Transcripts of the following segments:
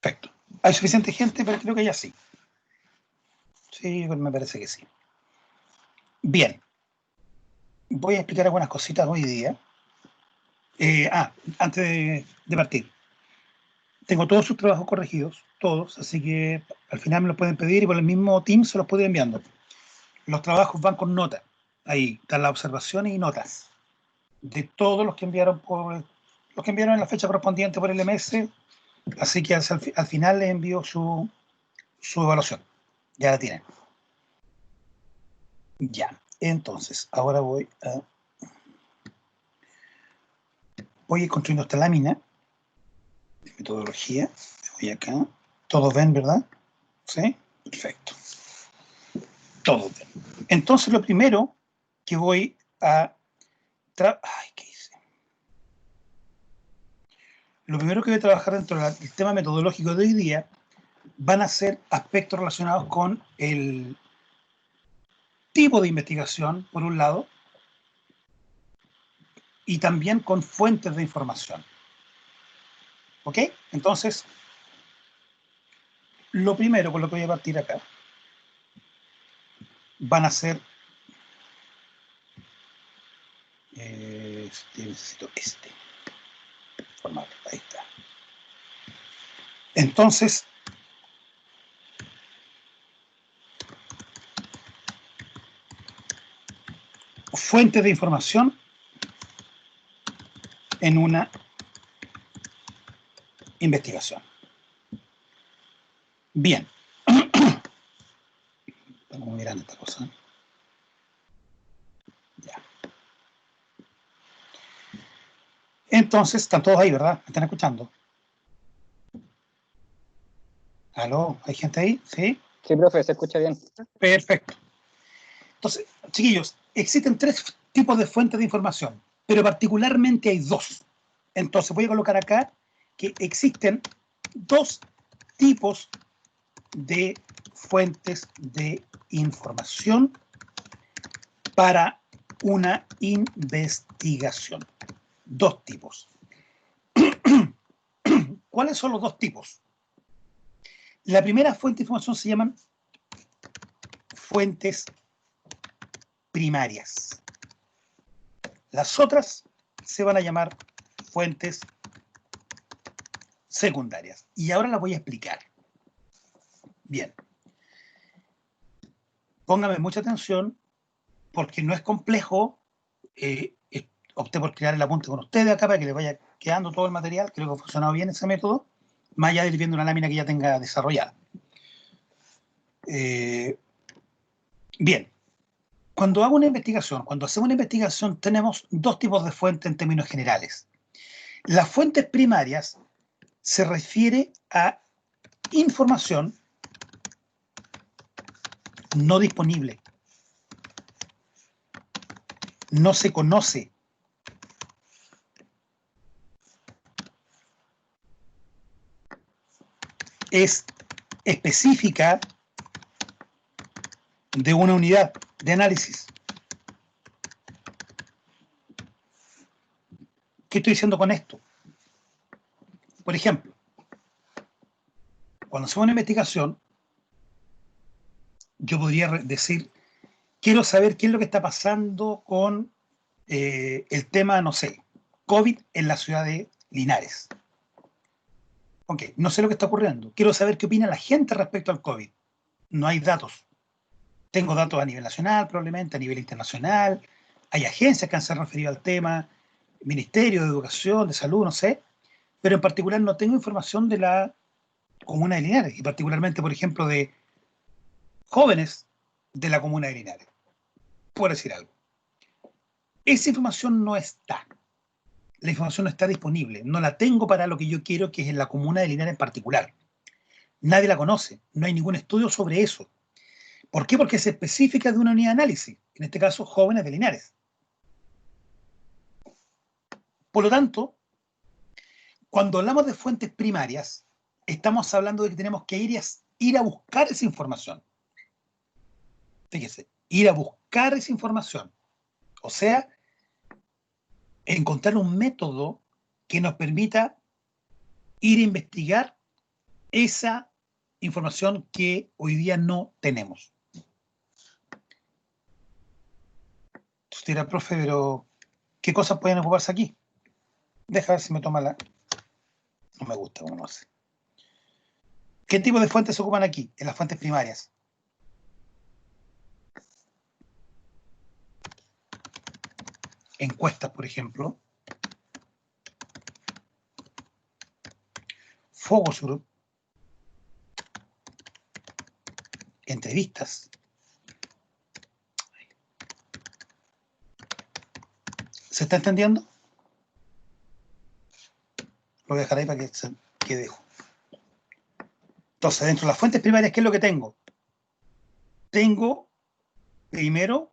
Perfecto. ¿Hay suficiente gente? Pero creo que ya sí. Sí, me parece que sí. Bien. Voy a explicar algunas cositas hoy día. Antes de partir. Tengo todos sus trabajos corregidos, todos, así que al final me los pueden pedir y por el mismo team se los puedo ir enviando. Los trabajos van con nota. Ahí están las observaciones y notas de todos los que enviaron en la fecha correspondiente por el MS, así que al final les envío su evaluación. Ya la tienen. Ya. Entonces, ahora voy a ir construyendo esta lámina de metodología. Voy acá. Todos ven, ¿verdad? ¿Sí? Perfecto. Todos ven. Entonces, lo primero que voy a... ¿qué hice? Lo primero que voy a trabajar dentro del tema metodológico de hoy día van a ser aspectos relacionados con el tipo de investigación, por un lado, y también con fuentes de información. ¿Ok? Entonces, lo primero con lo que voy a partir acá van a ser... necesito este formato. Ahí está. Entonces, fuentes de información en una investigación. Bien. Vamos mirando esta cosa. Ya. Entonces, están todos ahí, ¿verdad? ¿Me están escuchando? ¿Aló? ¿Hay gente ahí? ¿Sí? Sí, profe, se escucha bien. Perfecto. Entonces, chiquillos, existen 3 tipos de fuentes de información, pero particularmente hay 2. Entonces, voy a colocar acá que existen 2 tipos de fuentes de información para una investigación. 2 tipos. ¿Cuáles son los 2 tipos? La primera fuente de información se llaman fuentes primarias. Las otras se van a llamar fuentes secundarias. Y ahora las voy a explicar. Bien. Póngame mucha atención porque no es complejo. Opté por crear el apunte con ustedes acá para que les vaya quedando todo el material. Creo que ha funcionado bien ese método, más allá de ir viendo una lámina que ya tenga desarrollada. Bien. Cuando hago una investigación, cuando hacemos una investigación, tenemos 2 tipos de fuentes en términos generales. Las fuentes primarias se refiere a información no disponible. No se conoce. Es específica de una unidad de análisis. ¿Qué estoy diciendo con esto? Por ejemplo, cuando hacemos una investigación, yo podría decir, quiero saber qué es lo que está pasando con el tema, no sé, COVID en la ciudad de Linares. Ok, no sé lo que está ocurriendo. Quiero saber qué opina la gente respecto al COVID. No hay datos. Tengo datos a nivel nacional, probablemente, a nivel internacional. Hay agencias que se han referido al tema, Ministerio de Educación, de Salud, no sé. Pero en particular no tengo información de la comuna de Linares, y particularmente, por ejemplo, de jóvenes de la comuna de Linares, por decir algo. Esa información no está. La información no está disponible. No la tengo para lo que yo quiero, que es en la comuna de Linares en particular. Nadie la conoce. No hay ningún estudio sobre eso. ¿Por qué? Porque es específica de una unidad de análisis. En este caso, jóvenes de Linares. Por lo tanto, cuando hablamos de fuentes primarias, estamos hablando de que tenemos que ir a buscar esa información. Fíjese, ir a buscar esa información. O sea, encontrar un método que nos permita ir a investigar esa información que hoy día no tenemos. Usted dirá, profe, pero ¿qué cosas pueden ocuparse aquí? Deja ver si me toma la... No me gusta cómo lo hace. ¿Qué tipo de fuentes se ocupan aquí? En las fuentes primarias. Encuestas, por ejemplo. Focus group. Entrevistas. ¿Se está entendiendo? Lo voy a dejar ahí para que se quede. Entonces, dentro de las fuentes primarias, ¿qué es lo que tengo? Tengo, primero,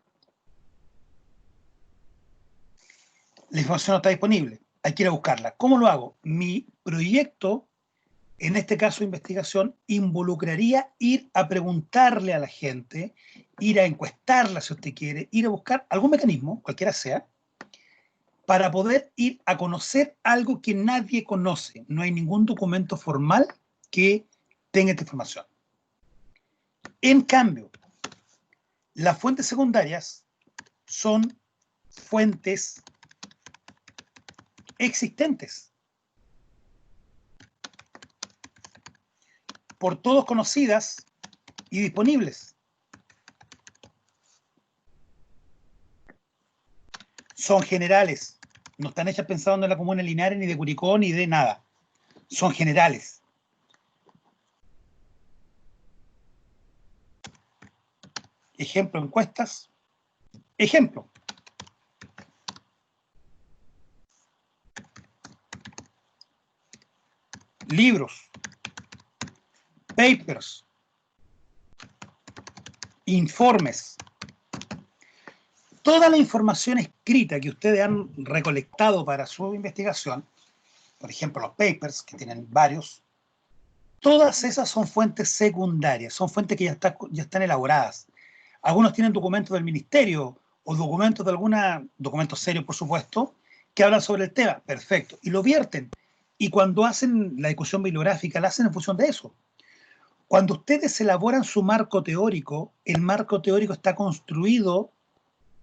la información no está disponible. Hay que ir a buscarla. ¿Cómo lo hago? Mi proyecto, en este caso de investigación, involucraría ir a preguntarle a la gente, ir a encuestarla si usted quiere, ir a buscar algún mecanismo, cualquiera sea, para poder ir a conocer algo que nadie conoce. No hay ningún documento formal que tenga esta información. En cambio, las fuentes secundarias son fuentes existentes, por todos conocidas y disponibles. Son generales, no están hechas pensando en la comuna de Linares, ni de Curicó, ni de nada. Son generales. Ejemplo, encuestas. Ejemplo. Libros. Papers. Informes. Toda la información escrita que ustedes han recolectado para su investigación, por ejemplo, los papers, que tienen varios, todas esas son fuentes secundarias, son fuentes que ya están elaboradas. Algunos tienen documentos del ministerio o documentos serios, por supuesto, que hablan sobre el tema. Perfecto. Y lo vierten. Y cuando hacen la discusión bibliográfica, la hacen en función de eso. Cuando ustedes elaboran su marco teórico, el marco teórico está construido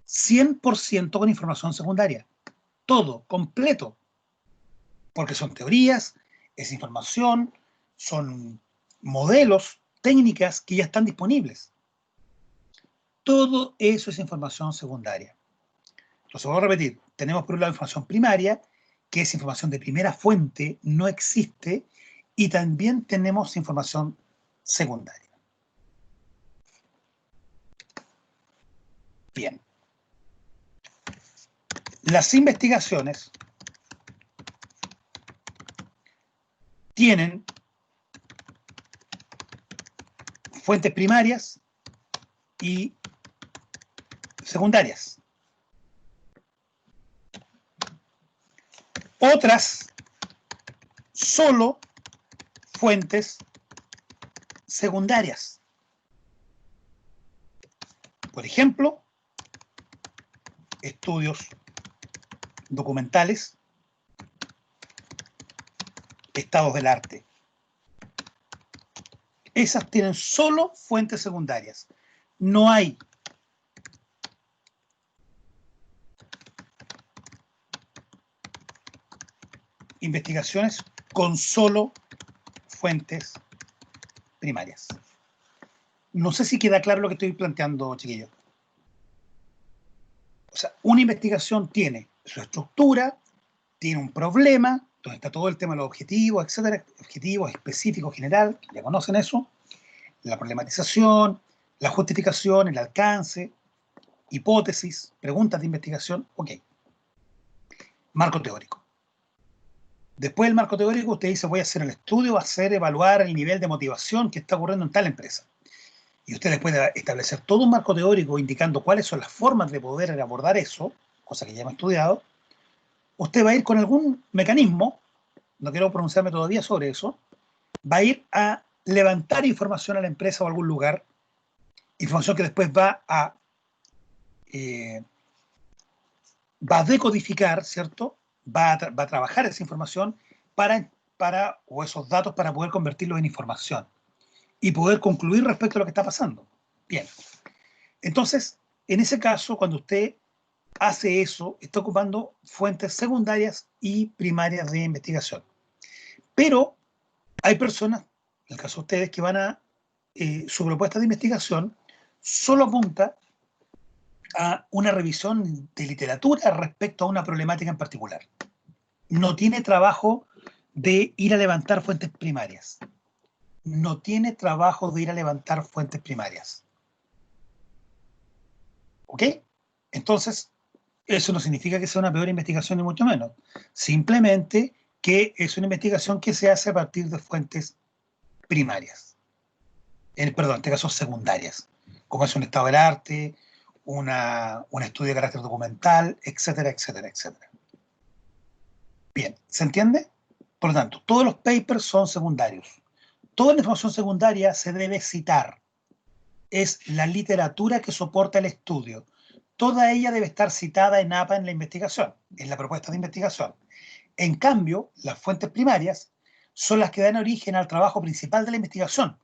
100% con información secundaria. Todo, completo. Porque son teorías, es información, son modelos, técnicas que ya están disponibles. Todo eso es información secundaria. Entonces, voy a repetir, tenemos por un lado información primaria, que es información de primera fuente, no existe, y también tenemos información secundaria. Bien. Las investigaciones tienen fuentes primarias y secundarias. Otras, solo fuentes secundarias. Por ejemplo, estudios documentales, estados del arte. Esas tienen solo fuentes secundarias. No hay investigaciones con solo fuentes primarias. No sé si queda claro lo que estoy planteando, chiquillos. O sea, una investigación tiene su estructura, tiene un problema, donde está todo el tema de los objetivos, etcétera, objetivos específicos, general, ya conocen eso, la problematización, la justificación, el alcance, hipótesis, preguntas de investigación, ok. Marco teórico. Después del marco teórico, usted dice, voy a hacer el estudio, va a hacer evaluar el nivel de motivación que está ocurriendo en tal empresa. Y usted después de establecer todo un marco teórico indicando cuáles son las formas de poder abordar eso, cosa que ya hemos estudiado, usted va a ir con algún mecanismo, no quiero pronunciarme todavía sobre eso, va a ir a levantar información a la empresa o a algún lugar, información que después eh, va a decodificar, ¿cierto? Va a trabajar esa información para o esos datos para poder convertirlos en información y poder concluir respecto a lo que está pasando. Bien. Entonces, en ese caso, cuando usted hace eso, está ocupando fuentes secundarias y primarias de investigación. Pero hay personas, en el caso de ustedes, que su propuesta de investigación solo apunta a una revisión de literatura respecto a una problemática en particular. No tiene trabajo de ir a levantar fuentes primarias. No tiene trabajo de ir a levantar fuentes primarias. ¿Ok? Entonces, eso no significa que sea una peor investigación, ni mucho menos. Simplemente que es una investigación que se hace a partir de fuentes primarias. Perdón, en este caso secundarias, como es un estado del arte, un estudio de carácter documental, etcétera, etcétera, etcétera. Bien, ¿se entiende? Por lo tanto, todos los papers son secundarios. Toda la información secundaria se debe citar. Es la literatura que soporta el estudio. Toda ella debe estar citada en APA en la investigación, en la propuesta de investigación. En cambio, las fuentes primarias son las que dan origen al trabajo principal de la investigación,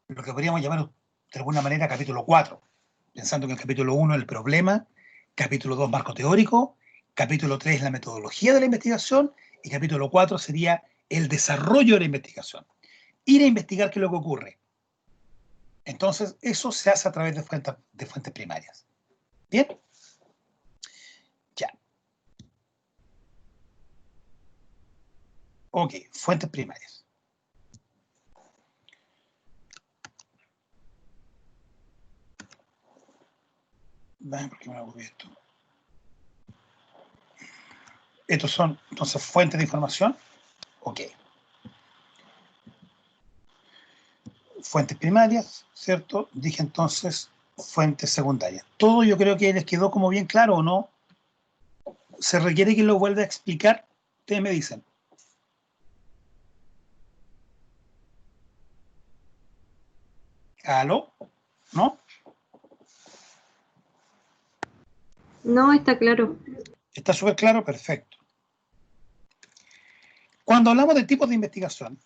lo que podríamos llamar de alguna manera capítulo 4, pensando que el capítulo 1 es el problema, capítulo 2 marco teórico, capítulo 3 la metodología de la investigación y capítulo 4 sería el desarrollo de la investigación. Ir a investigar qué es lo que ocurre. Entonces, eso se hace a través de fuentes primarias. ¿Bien? Ya. Ok, fuentes primarias. ¿Por qué me ocurrió esto? Estos son, entonces, fuentes de información. Ok. Fuentes primarias, ¿cierto? Dije entonces fuentes secundarias. Todo yo creo que les quedó como bien claro, ¿o no? ¿Se requiere que lo vuelva a explicar? Ustedes me dicen. ¿Aló? ¿No? No, está claro. ¿Está súper claro? Perfecto. Cuando hablamos de tipos de investigación,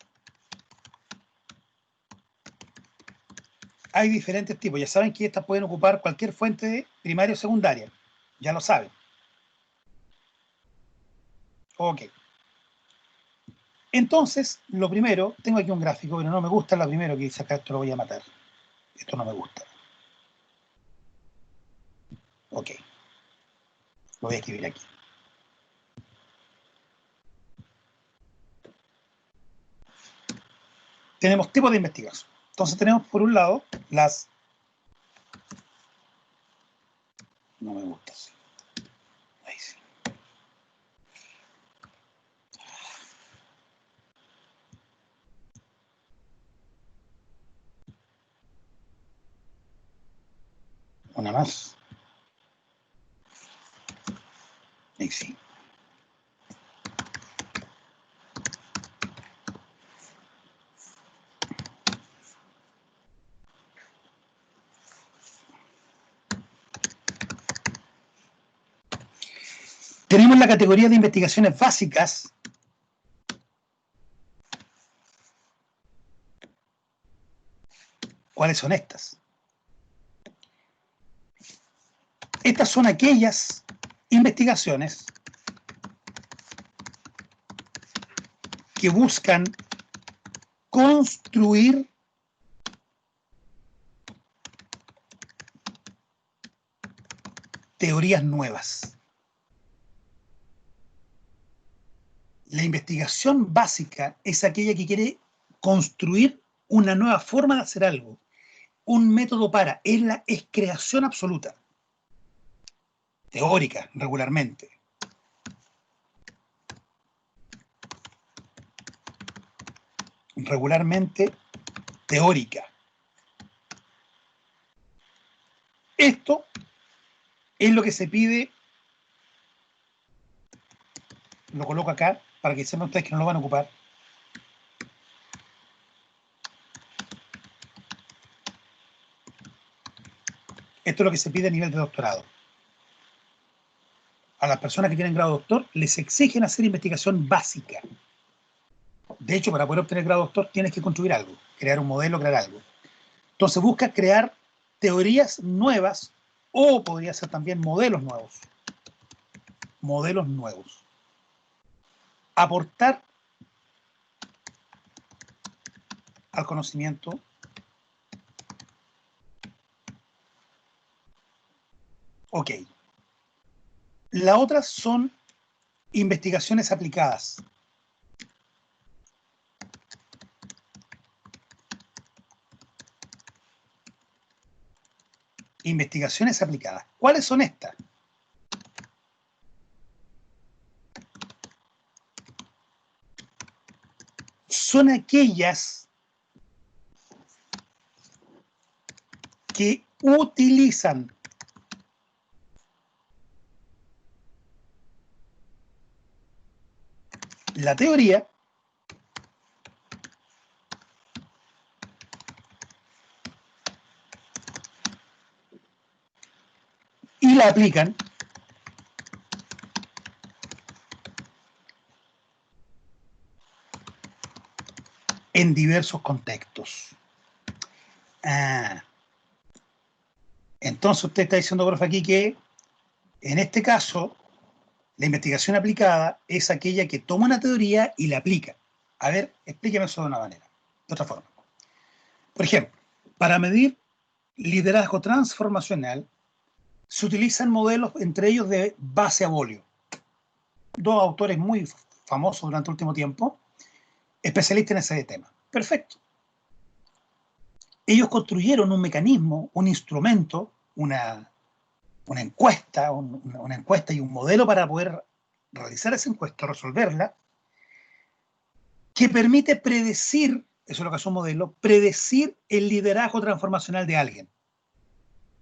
hay diferentes tipos. Ya saben que estas pueden ocupar cualquier fuente primaria o secundaria. Ya lo saben. Ok. Entonces, lo primero, tengo aquí un gráfico, pero no me gusta lo primero que dice acá, esto lo voy a matar. Esto no me gusta. Ok. Lo voy a escribir aquí. Tenemos tipos de investigación. Entonces tenemos por un lado las... No me gusta así. Ahí sí. Una más. Ahí sí. Tenemos la categoría de investigaciones básicas. ¿Cuáles son estas? Estas son aquellas investigaciones que buscan construir teorías nuevas. La investigación básica es aquella que quiere construir una nueva forma de hacer algo, un método es creación absoluta, teórica regularmente. Regularmente teórica. Esto es lo que se pide, lo coloco acá para que sepan ustedes que no lo van a ocupar. Esto es lo que se pide a nivel de doctorado. A las personas que tienen grado doctor les exigen hacer investigación básica. De hecho, para poder obtener grado doctor tienes que construir algo, crear un modelo, crear algo. Entonces busca crear teorías nuevas o podría ser también modelos nuevos. Modelos nuevos. Aportar al conocimiento. Ok. La otra son investigaciones aplicadas. Investigaciones aplicadas. ¿Cuáles son estas? Son aquellas que utilizan la teoría y la aplican en diversos contextos. Entonces usted está diciendo, profe, aquí que en este caso la investigación aplicada es aquella que toma una teoría y la aplica. A ver, explíqueme eso de una manera, de otra forma. Por ejemplo, para medir liderazgo transformacional se utilizan modelos, entre ellos de base a Bolio. Dos autores muy famosos durante el último tiempo, especialistas en ese tema. Perfecto. Ellos construyeron un mecanismo, un instrumento, una encuesta, una encuesta y un modelo para poder realizar esa encuesta, resolverla, que permite predecir, eso es lo que hace un modelo, predecir el liderazgo transformacional de alguien.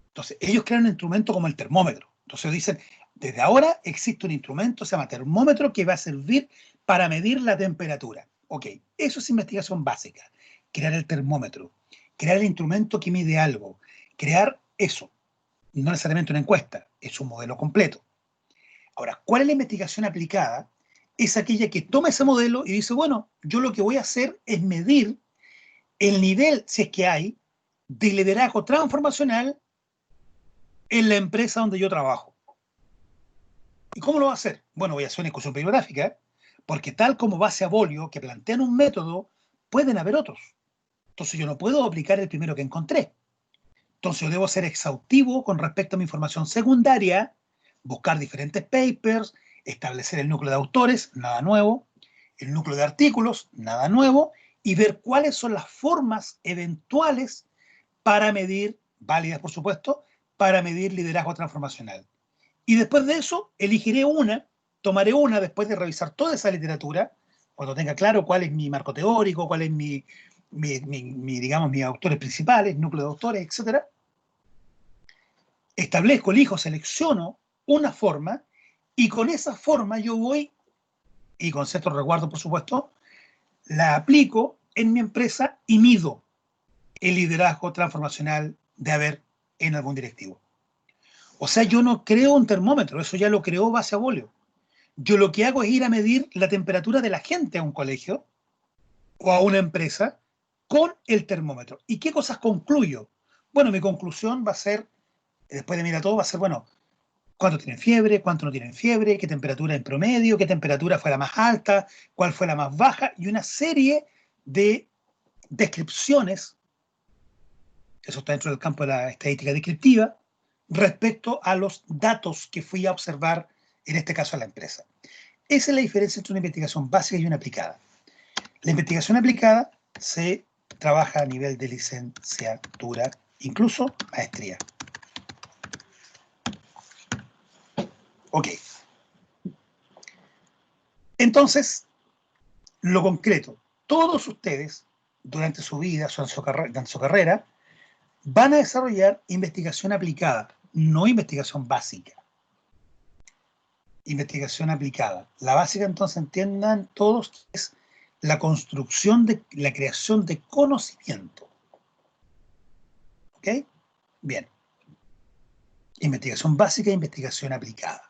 Entonces, ellos crean un instrumento como el termómetro. Entonces dicen, desde ahora existe un instrumento, se llama termómetro, que va a servir para medir la temperatura. Ok, eso es investigación básica. Crear el termómetro, crear el instrumento que mide algo, crear eso. No necesariamente una encuesta, es un modelo completo. Ahora, ¿cuál es la investigación aplicada? Es aquella que toma ese modelo y dice, bueno, yo lo que voy a hacer es medir el nivel, si es que hay, de liderazgo transformacional en la empresa donde yo trabajo. ¿Y cómo lo va a hacer? Bueno, voy a hacer una discusión bibliográfica, porque tal como base a Bolio, que plantean un método, pueden haber otros. Entonces yo no puedo aplicar el primero que encontré. Entonces yo debo ser exhaustivo con respecto a mi información secundaria, buscar diferentes papers, establecer el núcleo de autores, nada nuevo, el núcleo de artículos, nada nuevo, y ver cuáles son las formas eventuales para medir, válidas por supuesto, para medir liderazgo transformacional. Y después de eso, elegiré una, tomaré una después de revisar toda esa literatura, cuando tenga claro cuál es mi marco teórico, cuál es digamos, mis autores principales, núcleo de autores, etcétera. Establezco, elijo, selecciono una forma y con esa forma yo voy, y con cierto resguardo por supuesto, la aplico en mi empresa y mido el liderazgo transformacional de haber en algún directivo. O sea, yo no creo un termómetro, eso ya lo creó base a Bolio. Yo lo que hago es ir a medir la temperatura de la gente a un colegio o a una empresa con el termómetro. ¿Y qué cosas concluyo? Bueno, mi conclusión va a ser, después de mirar todo, va a ser, bueno, cuánto tienen fiebre, cuánto no tienen fiebre, qué temperatura en promedio, qué temperatura fue la más alta, cuál fue la más baja, y una serie de descripciones, eso está dentro del campo de la estadística descriptiva, respecto a los datos que fui a observar, en este caso a la empresa. Esa es la diferencia entre una investigación básica y una aplicada. La investigación aplicada se trabaja a nivel de licenciatura, incluso maestría. Ok. Entonces, lo concreto, todos ustedes, durante su vida, en su carrera, van a desarrollar investigación aplicada, no investigación básica. Investigación aplicada. La básica, entonces, entiendan todos que es la construcción de la creación de conocimiento. ¿Ok? Bien. Investigación básica e investigación aplicada.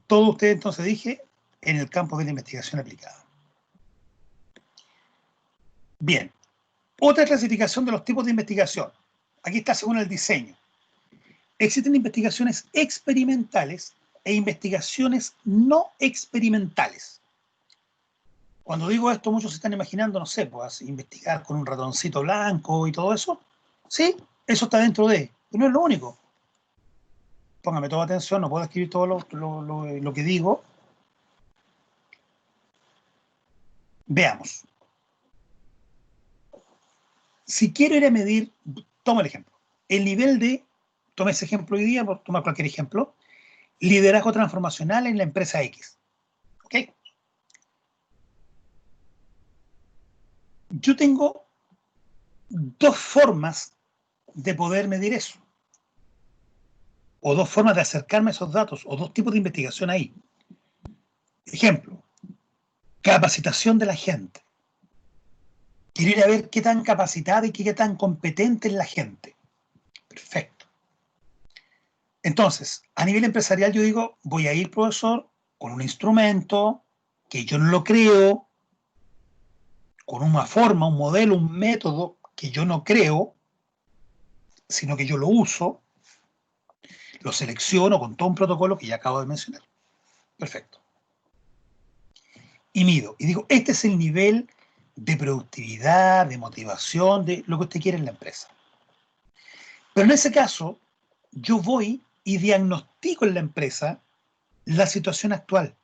todo usted entonces dije en el campo de la investigación aplicada. Bien, otra clasificación de los tipos de investigación. Aquí está según el diseño. Existen investigaciones experimentales e investigaciones no experimentales. Cuando digo esto, muchos se están imaginando, no sé, pues investigar con un ratoncito blanco y todo eso. Sí, eso está dentro de, pero no es lo único. Póngame toda atención, no puedo escribir todo lo que digo. Veamos. Si quiero ir a medir, toma el ejemplo, el nivel de, toma ese ejemplo hoy día, por tomar cualquier ejemplo, liderazgo transformacional en la empresa X. ¿Ok? Yo tengo dos formas de poder medir eso, o dos formas de acercarme a esos datos, o dos tipos de investigación ahí. Ejemplo, capacitación de la gente. Quiero ir a ver qué tan capacitada y qué tan competente es la gente. Perfecto. Entonces, a nivel empresarial yo digo, voy a ir, profesor, con un instrumento que yo no lo creo, con una forma, un modelo, un método que yo no creo, sino que yo lo uso, lo selecciono con todo un protocolo que ya acabo de mencionar. Perfecto. Y mido. Y digo, este es el nivel de productividad, de motivación, de lo que usted quiere en la empresa. Pero en ese caso, yo voy y diagnostico en la empresa la situación actual.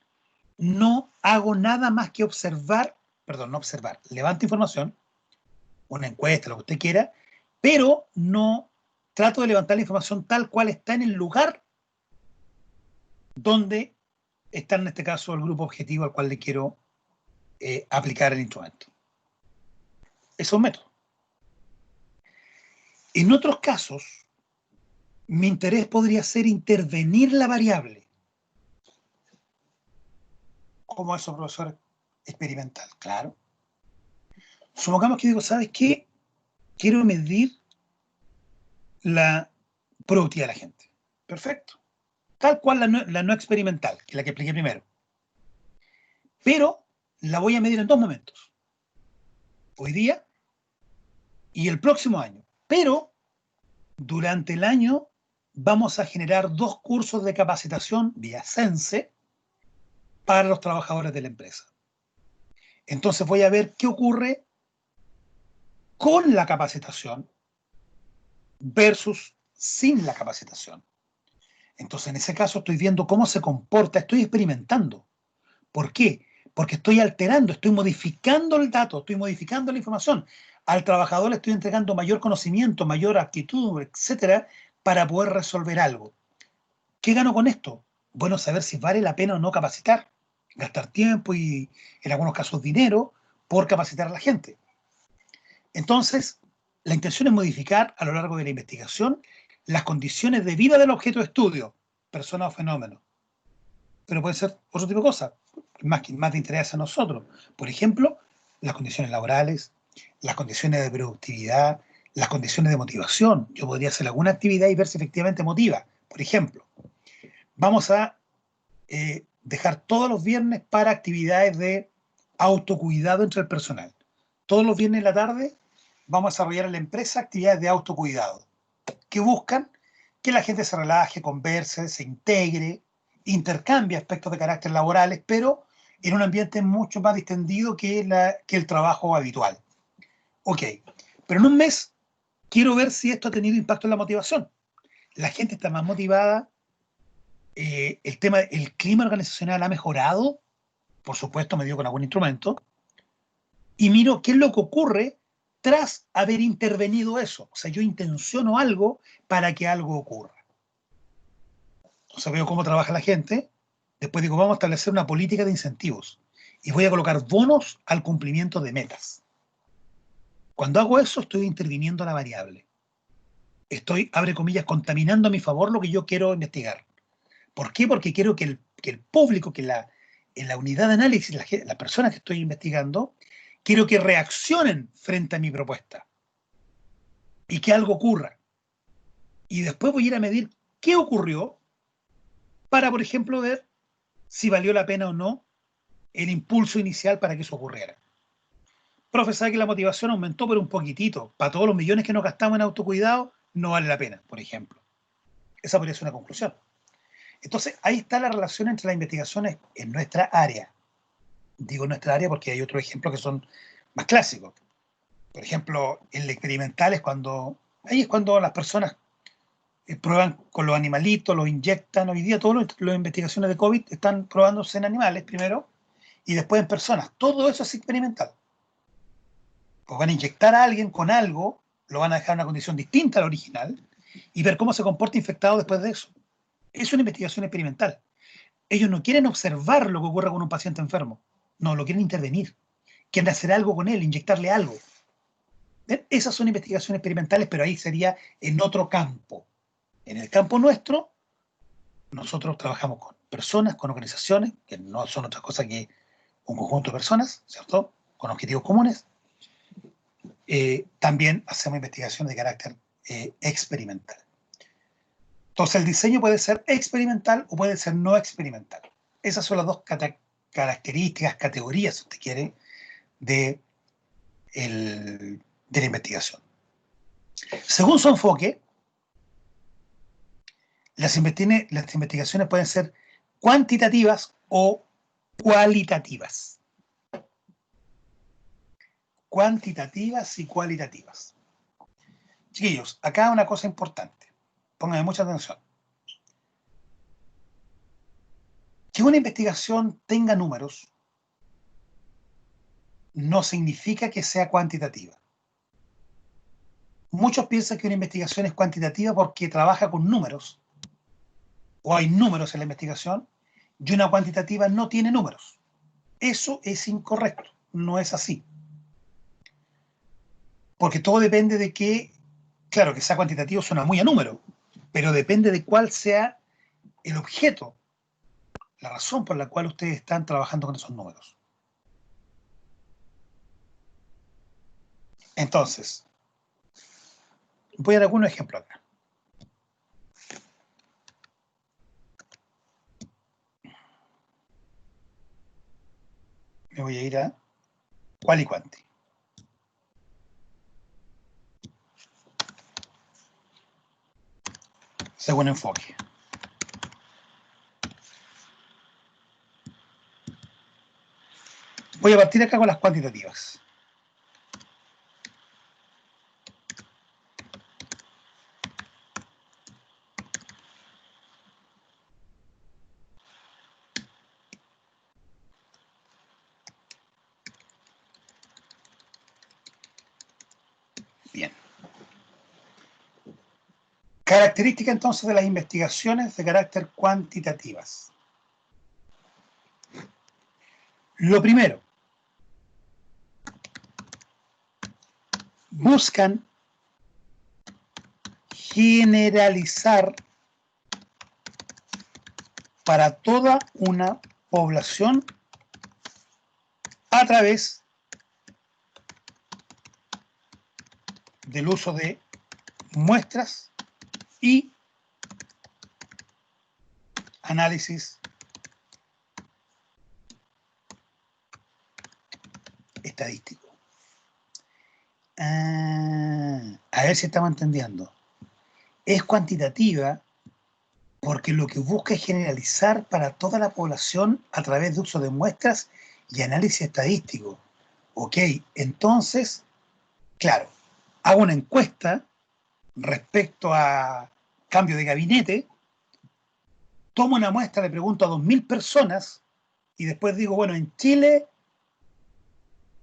No hago nada más que observar, perdón, no observar, levanto información, una encuesta, lo que usted quiera, pero no trato de levantar la información tal cual está en el lugar donde está en este caso el grupo objetivo al cual le quiero aplicar el instrumento. Es un método. En otros casos, mi interés podría ser intervenir la variable. ¿Cómo eso, profesor? Experimental, claro. Supongamos que digo, ¿sabes qué? Quiero medir la productividad de la gente. Perfecto. Tal cual la no experimental, que es la que expliqué primero. Pero la voy a medir en dos momentos. Hoy día y el próximo año. Pero durante el año vamos a generar dos cursos de capacitación vía Sense para los trabajadores de la empresa. Entonces voy a ver qué ocurre con la capacitación versus sin la capacitación. Entonces en ese caso estoy viendo cómo se comporta, estoy experimentando. ¿Por qué? Porque estoy alterando, estoy modificando el dato, estoy modificando la información. Al trabajador le estoy entregando mayor conocimiento, mayor aptitud, etcétera, para poder resolver algo. ¿Qué gano con esto? Bueno, saber si vale la pena o no capacitar, gastar tiempo y, en algunos casos, dinero por capacitar a la gente. Entonces, la intención es modificar a lo largo de la investigación las condiciones de vida del objeto de estudio, persona o fenómeno. Pero puede ser otro tipo de cosas, más de interés a nosotros. Por ejemplo, las condiciones laborales, las condiciones de productividad, las condiciones de motivación. Yo podría hacer alguna actividad y ver si efectivamente motiva. Por ejemplo, vamos a dejar todos los viernes para actividades de autocuidado entre el personal. Todos los viernes en la tarde vamos a desarrollar en la empresa actividades de autocuidado que buscan que la gente se relaje, converse, se integre, intercambie aspectos de carácter laborales, pero en un ambiente mucho más distendido que el trabajo habitual. Ok, pero en un mes quiero ver si esto ha tenido impacto en la motivación. La gente está más motivada, el clima organizacional ha mejorado, por supuesto me dio con algún instrumento, y miro qué es lo que ocurre tras haber intervenido eso. O sea, yo intenciono algo para que algo ocurra. Entonces veo cómo trabaja la gente, después digo, vamos a establecer una política de incentivos y voy a colocar bonos al cumplimiento de metas. Cuando hago eso, estoy interviniendo la variable. Estoy, abre comillas, contaminando a mi favor lo que yo quiero investigar. ¿Por qué? Porque quiero que el público, en la unidad de análisis, las personas que estoy investigando, quiero que reaccionen frente a mi propuesta y que algo ocurra. Y después voy a ir a medir qué ocurrió para, por ejemplo, ver si valió la pena o no el impulso inicial para que eso ocurriera. Profe, sabe que la motivación aumentó pero un poquitito. Para todos los millones que nos gastamos en autocuidado, no vale la pena, por ejemplo. Esa podría ser una conclusión. Entonces, ahí está la relación entre las investigaciones en nuestra área. Digo nuestra área porque hay otros ejemplos que son más clásicos. Por ejemplo, el experimental ahí es cuando las personas prueban con los animalitos, los inyectan. Hoy día todas las investigaciones de COVID están probándose en animales primero y después en personas. Todo eso es experimental. Pues van a inyectar a alguien con algo, lo van a dejar en una condición distinta a la original y ver cómo se comporta infectado después de eso. Es una investigación experimental. Ellos no quieren observar lo que ocurre con un paciente enfermo. No, lo quieren intervenir. Quieren hacer algo con él, inyectarle algo. ¿Ven? Esas son investigaciones experimentales, pero ahí sería en otro campo. En el campo nuestro, nosotros trabajamos con personas, con organizaciones, que no son otra cosa que un conjunto de personas, ¿cierto? Con objetivos comunes. También hacemos investigación de carácter experimental. Entonces, el diseño puede ser experimental o puede ser no experimental. Esas son las dos características, categorías, si usted quiere, de la investigación. Según su enfoque, las investigaciones pueden ser cuantitativas o cualitativas. Cuantitativas y cualitativas. Chiquillos, acá una cosa importante. Pónganme mucha atención. Que una investigación tenga números no significa que sea cuantitativa. Muchos piensan que una investigación es cuantitativa porque trabaja con números, o hay números en la investigación, y una cuantitativa no tiene números. Eso es incorrecto, no es así. Porque todo depende de claro, que sea cuantitativo suena muy a número, pero depende de cuál sea el objeto, la razón por la cual ustedes están trabajando con esos números. Entonces, voy a dar algunos ejemplos acá. Me voy a ir a cual y cuanti. Según enfoque. Voy a partir acá con las cuantitativas. Bien. Característica entonces de las investigaciones de carácter cuantitativas. Lo primero, buscan generalizar para toda una población a través del uso de muestras y análisis estadístico. A ver si estamos entendiendo. Es cuantitativa porque lo que busca es generalizar para toda la población a través de uso de muestras y análisis estadístico. Ok, entonces, claro, hago una encuesta respecto a cambio de gabinete, tomo una muestra, le pregunto a 2.000 personas y después digo, bueno, en Chile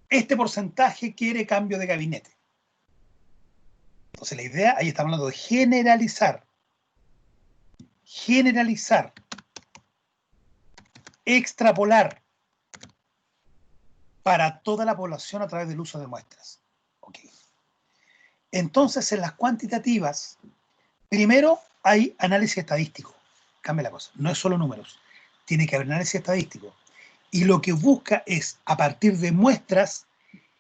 este porcentaje quiere cambio de gabinete. Entonces la idea, ahí estamos hablando de generalizar, extrapolar para toda la población a través del uso de muestras. Okay. Entonces, en las cuantitativas, primero hay análisis estadístico. Cambia la cosa, no es solo números. Tiene que haber análisis estadístico. Y lo que busca es, a partir de muestras,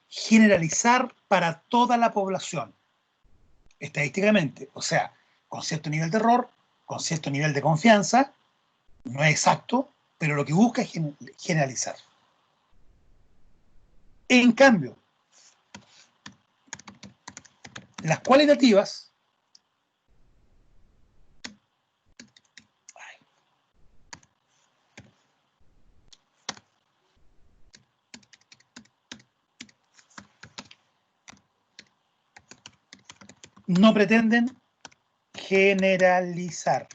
generalizar para toda la población. Estadísticamente, o sea, con cierto nivel de error, con cierto nivel de confianza, no es exacto, pero lo que busca es generalizar. En cambio, las cualitativas no pretenden generalizar.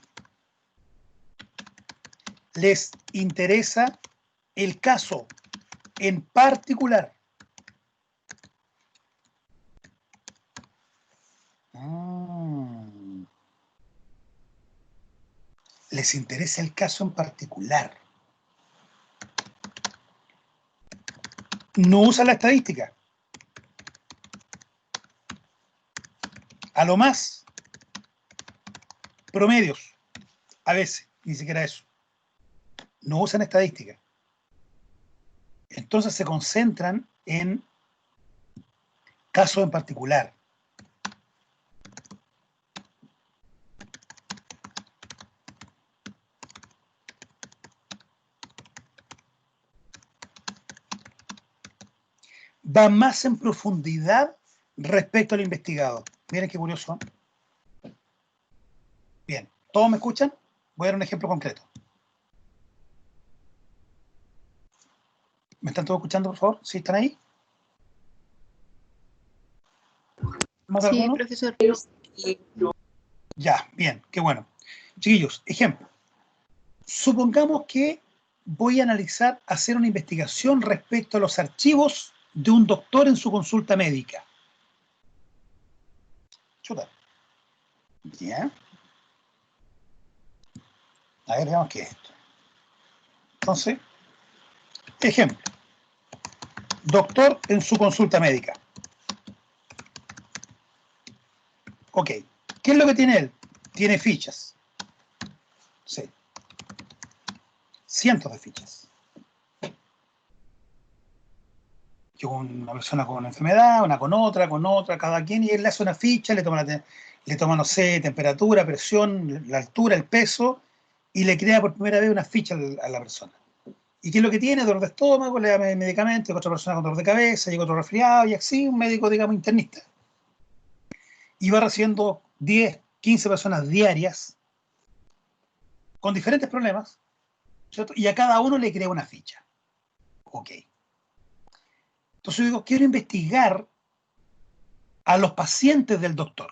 Les interesa el caso en particular. Les interesa el caso en particular. No usan la estadística. A lo más, promedios. A veces, ni siquiera eso. No usan estadística. Entonces se concentran en casos en particular. Va más en profundidad respecto al investigado. Miren qué curioso. Bien, ¿todos me escuchan? Voy a dar un ejemplo concreto. ¿Me están todos escuchando, por favor? ¿Sí están ahí? ¿Más de Sí, alguno? profesor. Ya, bien, qué bueno. Chiquillos, ejemplo. Supongamos que voy a analizar, hacer una investigación respecto a los archivos de un doctor en su consulta médica. Chuta. Ya. A ver, veamos qué es esto. Entonces, ejemplo. Doctor en su consulta médica. Ok. ¿Qué es lo que tiene él? Tiene fichas. Sí. Cientos de fichas. Yo con una persona con una enfermedad, una con otra, cada quien, y él le hace una ficha, le toma, no sé, temperatura, presión, la altura, el peso, y le crea por primera vez una ficha a la persona. ¿Y qué es lo que tiene? Dolor de estómago, le da medicamentos, y otra persona con dolor de cabeza, llega otro resfriado, y así, un médico, digamos, internista. Y va recibiendo 10, 15 personas diarias con diferentes problemas, ¿cierto? Y a cada uno le crea una ficha. Ok. Entonces yo digo, quiero investigar a los pacientes del doctor.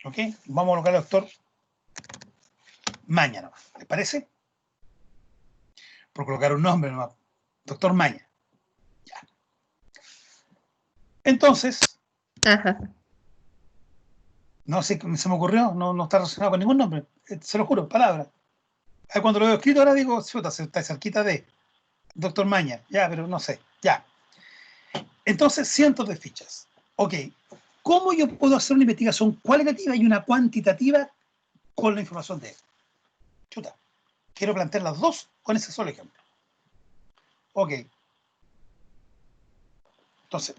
¿Ok? Vamos a colocar al doctor Maña nomás. ¿Les parece? Por colocar un nombre nomás. Doctor Maña. Ya. Entonces, Ajá. no sé, se me ocurrió, no está relacionado con ningún nombre. Se lo juro, palabra. Cuando lo veo escrito ahora digo, chuta, está cerquita de Doctor Maña. Ya, pero no sé. Ya. Entonces, cientos de fichas. Ok. ¿Cómo yo puedo hacer una investigación cualitativa y una cuantitativa con la información de él? Chuta. Quiero plantear las dos con ese solo ejemplo. Ok. Entonces,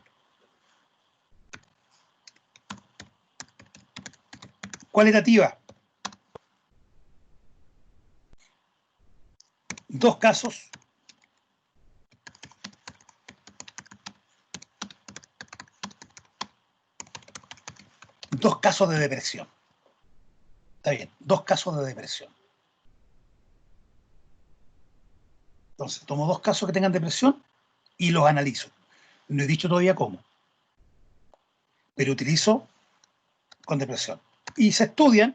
cualitativa. Dos casos. Dos casos de depresión. Está bien, dos casos de depresión. Entonces, tomo dos casos que tengan depresión y los analizo. No he dicho todavía cómo, pero utilizo con depresión. Y se estudian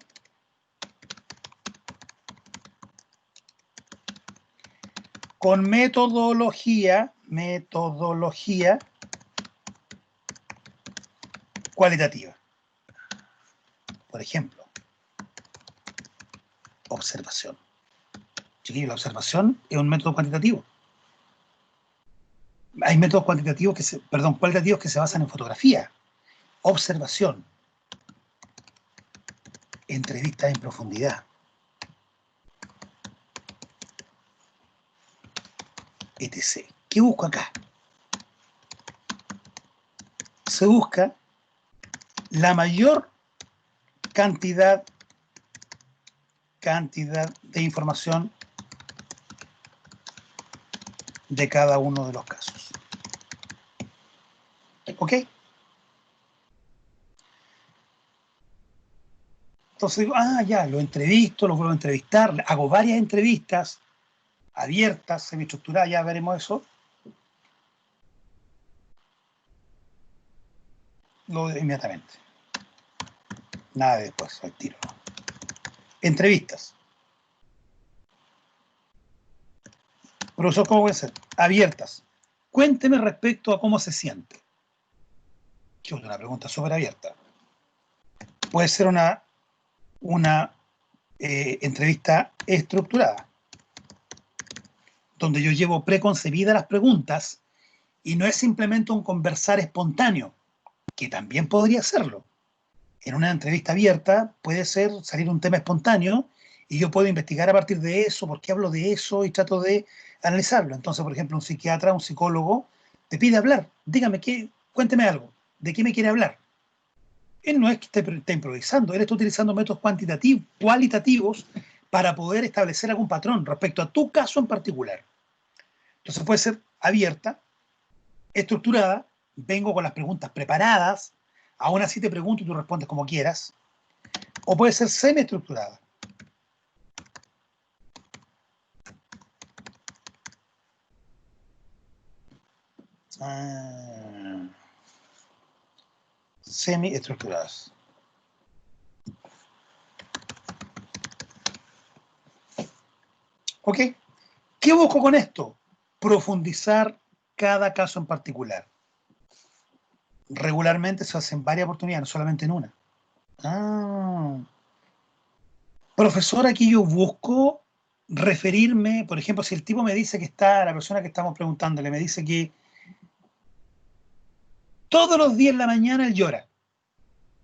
con metodología cualitativa. Por ejemplo, observación. Chiquillos, la observación es un método cuantitativo. Hay métodos cualitativos que se basan en fotografía, observación, entrevistas en profundidad, etc. ¿Qué busco acá? Se busca la mayor cantidad cantidad de información de cada uno de los casos. ¿Ok? Entonces digo, ya, lo entrevisto, lo vuelvo a entrevistar, hago varias entrevistas abiertas, semiestructuradas, ya veremos eso. Lo de inmediatamente. Nada de después, al tiro. Entrevistas. Profesor, ¿cómo voy a hacer? Abiertas. Cuénteme respecto a cómo se siente. Que es una pregunta súper abierta. Puede ser una entrevista estructurada, donde yo llevo preconcebidas las preguntas y no es simplemente un conversar espontáneo, que también podría serlo. En una entrevista abierta puede salir un tema espontáneo y yo puedo investigar a partir de eso, por qué hablo de eso y trato de analizarlo. Entonces, por ejemplo, un psiquiatra, un psicólogo, te pide hablar. Dígame, cuénteme algo. ¿De qué me quiere hablar? Él no es que esté improvisando, él está utilizando métodos cualitativos para poder establecer algún patrón respecto a tu caso en particular. Entonces puede ser abierta, estructurada, vengo con las preguntas preparadas, aún así te pregunto y tú respondes como quieras, o puede ser semiestructurada. Semiestructuradas. ¿Ok? ¿Qué busco con esto? Profundizar cada caso en particular. Regularmente se hacen varias oportunidades, no solamente en una. Profesor, aquí yo busco referirme, por ejemplo, si el tipo me dice la persona que estamos preguntándole, me dice que todos los días en la mañana él llora,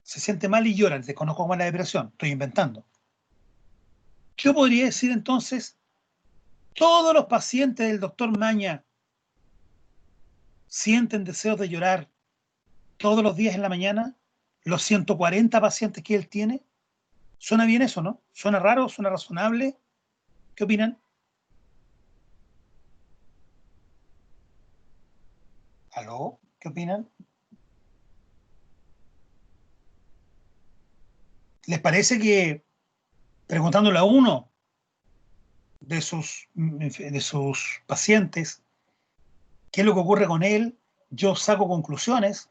se siente mal y llora, desconozco cómo es la depresión, estoy inventando. Yo podría decir entonces, todos los pacientes del doctor Maña sienten deseos de llorar todos los días en la mañana, los 140 pacientes que él tiene. ¿Suena bien eso, no? ¿Suena raro? ¿Suena razonable? ¿Qué opinan? ¿Aló? ¿Qué opinan? ¿Les parece que preguntándole a uno de sus pacientes qué es lo que ocurre con él, yo saco conclusiones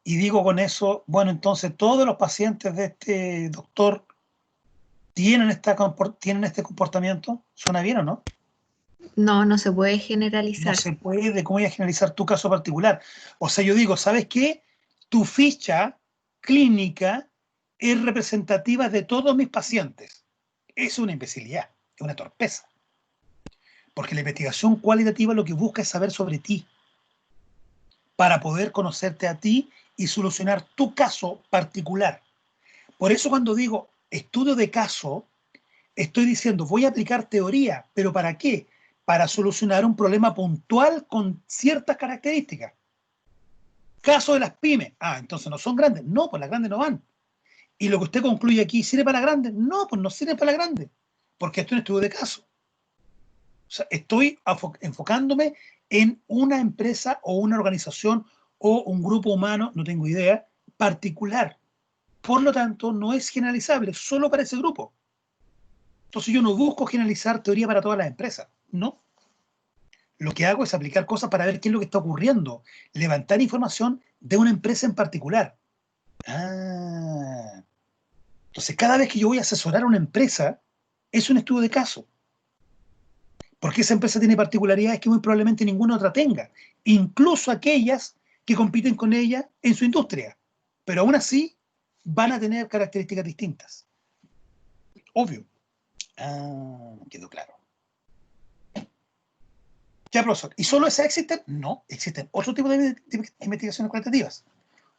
y digo con eso, bueno, entonces todos los pacientes de este doctor tienen este comportamiento? ¿Suena bien o no? No, no se puede No generalizar. se puede, ¿cómo voy a generalizar tu caso particular? O sea, yo digo, ¿sabes qué? Tu ficha clínica es representativa de todos mis pacientes. Es una imbecilidad, es una torpeza. Porque la investigación cualitativa lo que busca es saber sobre ti, para poder conocerte a ti y solucionar tu caso particular. Por eso cuando digo estudio de caso, estoy diciendo voy a aplicar teoría, pero ¿para qué? Para solucionar un problema puntual con ciertas características. Caso de las pymes. Entonces no son grandes. No, pues las grandes no van. Y lo que usted concluye aquí, ¿sirve para las grandes? No, pues no sirve para las grandes. Porque esto es un estudio de caso. O sea, estoy enfocándome en una empresa o una organización o un grupo humano, no tengo idea, particular. Por lo tanto, no es generalizable, solo para ese grupo. Entonces yo no busco generalizar teoría para todas las empresas, no. Lo que hago es aplicar cosas para ver qué es lo que está ocurriendo, levantar información de una empresa en particular. Ah, entonces cada vez que yo voy a asesorar a una empresa, es un estudio de caso. Porque esa empresa tiene particularidades que muy probablemente ninguna otra tenga, incluso aquellas que compiten con ella en su industria. Pero aún así van a tener características distintas. Obvio. Quedó claro. Ya, profesor. ¿Y solo esas existen? No, existen otro tipo de investigaciones cualitativas.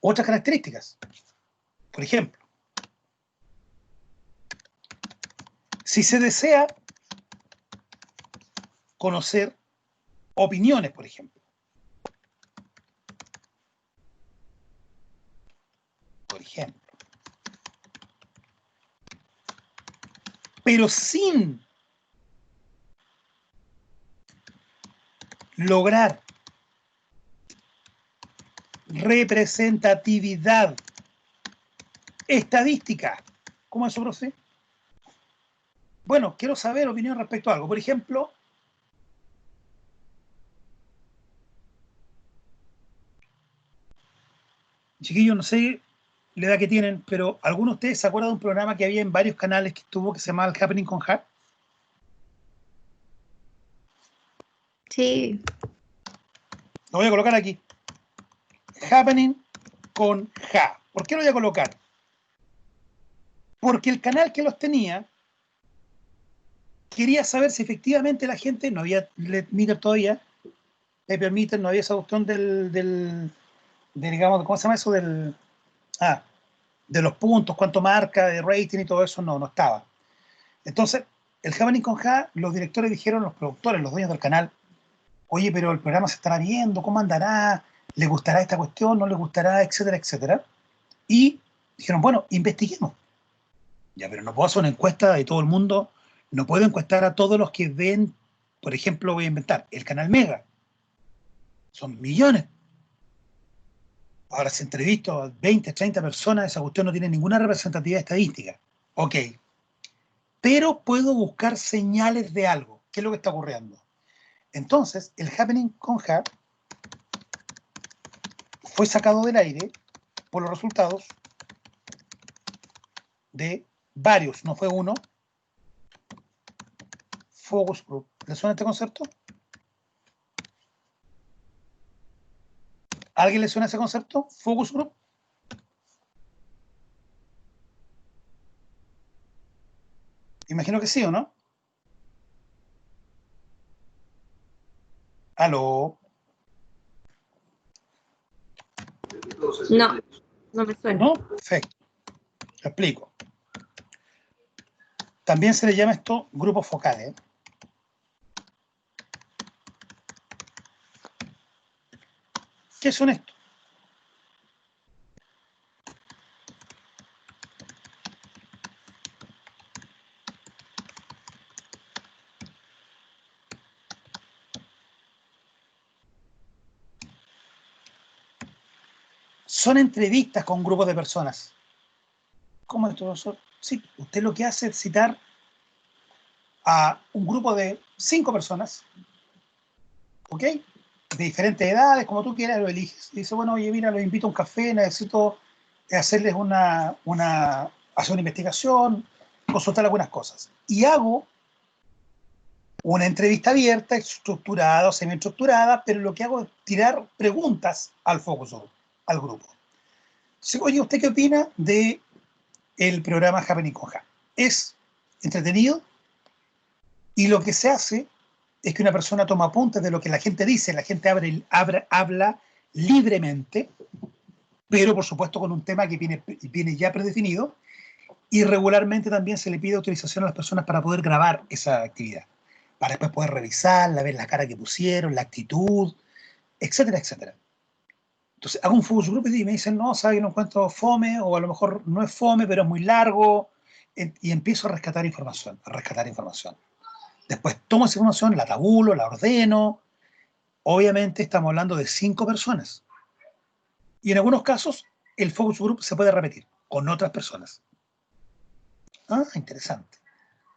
Otras características. Por ejemplo, si se desea conocer opiniones, por ejemplo. Por ejemplo. pero sin lograr representatividad estadística. ¿Cómo eso, profe? Bueno, quiero saber opinión respecto a algo. Por ejemplo, chiquillos, no sé la edad que tienen, pero ¿alguno de ustedes se acuerda de un programa que había en varios canales que estuvo que se llamaba El Happening con Ja? Sí, Lo voy a colocar aquí. Happening con Ja. ¿Por qué lo voy a colocar? Porque el canal que los tenía quería saber si efectivamente la gente, no había meter todavía, le permiten, no había esa cuestión digamos, ¿cómo se llama eso? De los puntos, cuánto marca, de rating y todo eso, no estaba. Entonces, el Happening con Ja, los directores dijeron, los productores, los dueños del canal, oye, pero el programa se estará viendo, ¿cómo andará? ¿Le gustará esta cuestión? ¿No le gustará? Etcétera, etcétera. Y dijeron, bueno, investiguemos. Ya, pero no puedo hacer una encuesta de todo el mundo, no puedo encuestar a todos los que ven, por ejemplo, voy a inventar, el canal Mega. Son millones. Ahora, si entrevisto a 20, 30 personas, esa cuestión no tiene ninguna representatividad estadística. Ok, pero puedo buscar señales de algo. ¿Qué es lo que está ocurriendo? Entonces, el Happening con Ja fue sacado del aire por los resultados de varios, no fue uno, focus group. ¿Le suena este concepto? ¿A alguien le suena ese concepto? Focus group. Imagino que sí, ¿o no? Aló. no, no me suena. ¿No? Perfecto. Lo explico. También se le llama esto grupos focales. ¿Qué son estos? Son entrevistas con grupos de personas. ¿Cómo es todo? Sí, usted lo que hace es citar a un grupo de 5 personas, ¿ok? De diferentes edades, como tú quieras, lo eliges. Y dice, bueno, oye, mira, los invito a un café, necesito hacerles hacer una investigación, consultar algunas cosas. Y hago una entrevista abierta, estructurada o semi-estructurada, pero lo que hago es tirar preguntas al focus group, al grupo. Sí, oye, ¿usted qué opina de el programa Happening con Ja? Es entretenido y lo que se hace es que una persona toma apuntes de lo que la gente dice, la gente habla libremente, pero por supuesto con un tema que viene ya predefinido, y regularmente también se le pide autorización a las personas para poder grabar esa actividad, para después poder revisarla, ver la cara que pusieron, la actitud, etcétera, etcétera. Entonces hago un focus group y me dicen, no, sabe que no encuentro fome, o a lo mejor no es fome, pero es muy largo, y empiezo a rescatar información, a rescatar información. Después tomo esa información, la tabulo, la ordeno. Obviamente estamos hablando de 5 personas. Y en algunos casos el focus group se puede repetir con otras personas. Ah, interesante.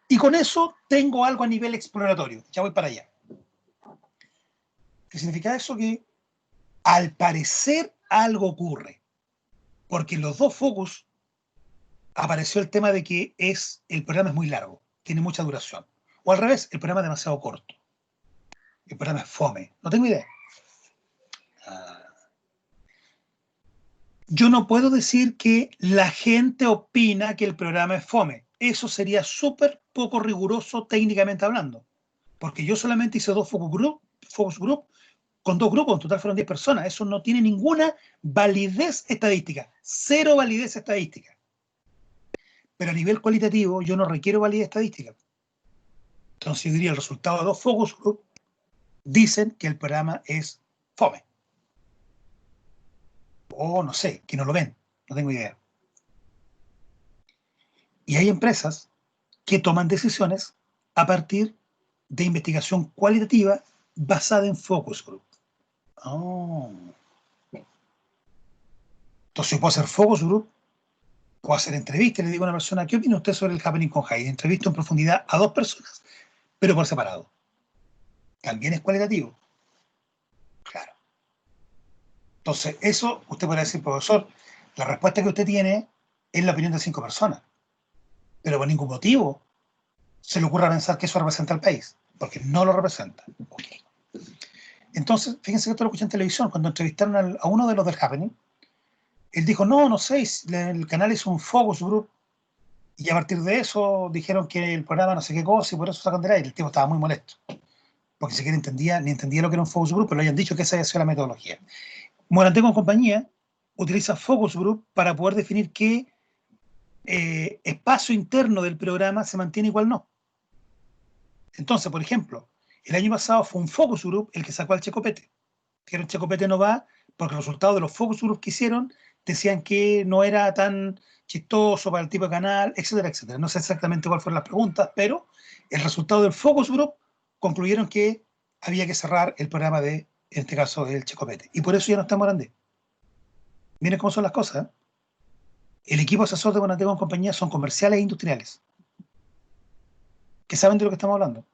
Y con eso tengo algo a nivel exploratorio. Ya voy para allá. ¿Qué significa eso? Que al parecer algo ocurre. Porque en los dos focus apareció el tema de que el programa es muy largo, tiene mucha duración. O al revés, el programa es demasiado corto. El programa es fome. No tengo idea. Ah. Yo no puedo decir que la gente opina que el programa es fome. Eso sería súper poco riguroso técnicamente hablando. Porque yo solamente hice dos focus group con dos grupos, en total fueron 10 personas. Eso no tiene ninguna validez estadística. Cero validez estadística. Pero a nivel cualitativo yo no requiero validez estadística. Entonces yo diría el resultado de dos focus group dicen que el programa es fome. O no sé, que no lo ven. No tengo idea. Y hay empresas que toman decisiones a partir de investigación cualitativa basada en focus group. Oh. Entonces yo puedo hacer focus group, puedo hacer entrevistas, le digo a una persona, ¿qué opina usted sobre el happening con Hyde? Entrevisto en profundidad a 2 personas, pero por separado. También es cualitativo. Claro. Entonces, eso usted puede decir, profesor, la respuesta que usted tiene es la opinión de 5 personas, pero por ningún motivo se le ocurra pensar que eso representa al país, porque no lo representa. Okay. Entonces, fíjense que esto lo escuché en televisión, cuando entrevistaron a uno de los del happening, él dijo, no sé, el canal es un focus group, y a partir de eso dijeron que el programa no sé qué cosa, y por eso sacan del aire. El tipo estaba muy molesto, porque ni siquiera ni entendía lo que era un focus group, pero le habían dicho que esa había sido la metodología. Morandé con compañía utiliza focus group para poder definir qué espacio interno del programa se mantiene y cuál no. Entonces, por ejemplo, el año pasado fue un focus group el que sacó al Checopete. Dijeron Checopete no va porque los resultados de los focus groups que hicieron decían que no era tan chistoso para el tipo de canal, etcétera, etcétera. No sé exactamente cuáles fueron las preguntas, pero el resultado del focus group concluyeron que había que cerrar el programa de, en este caso, el Checopete. Y por eso ya no está Morandé. Miren cómo son las cosas. El equipo asesor de Morandé con compañía son comerciales e industriales, que saben de lo que estamos hablando.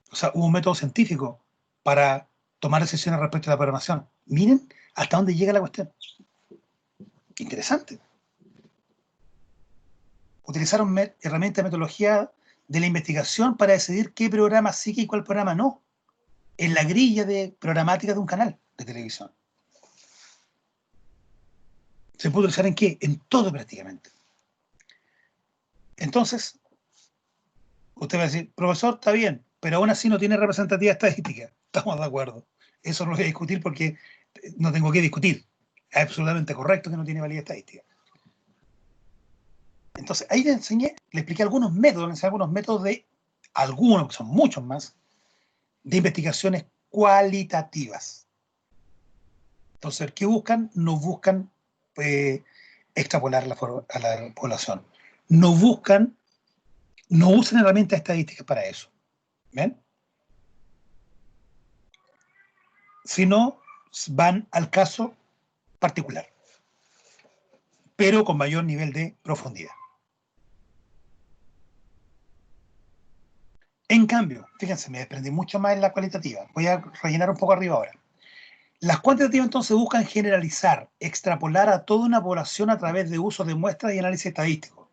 O sea, hubo un método científico para tomar decisiones respecto a la programación. Miren hasta dónde llega la cuestión. Qué interesante. Utilizaron herramientas de metodología de la investigación para decidir qué programa sigue y cuál programa no, en la grilla de programática de un canal de televisión. ¿Se puede utilizar en qué? En todo prácticamente. Entonces, usted va a decir, profesor, está bien, pero aún así no tiene representatividad estadística. Estamos de acuerdo. Eso no lo voy a discutir porque no tengo que discutir. Es absolutamente correcto que no tiene validez estadística. Entonces, ahí le enseñé, le expliqué algunos métodos de algunos, que son muchos más, de investigaciones cualitativas. Entonces, ¿qué buscan? No buscan extrapolar a la población. No buscan, no usan herramientas estadísticas para eso. ¿Ven? Sino van al caso particular, pero con mayor nivel de profundidad. En cambio, fíjense, me desprendí mucho más en la cualitativa. Voy a rellenar un poco arriba ahora. Las cuantitativas entonces buscan generalizar, extrapolar a toda una población a través de uso de muestras y análisis estadístico.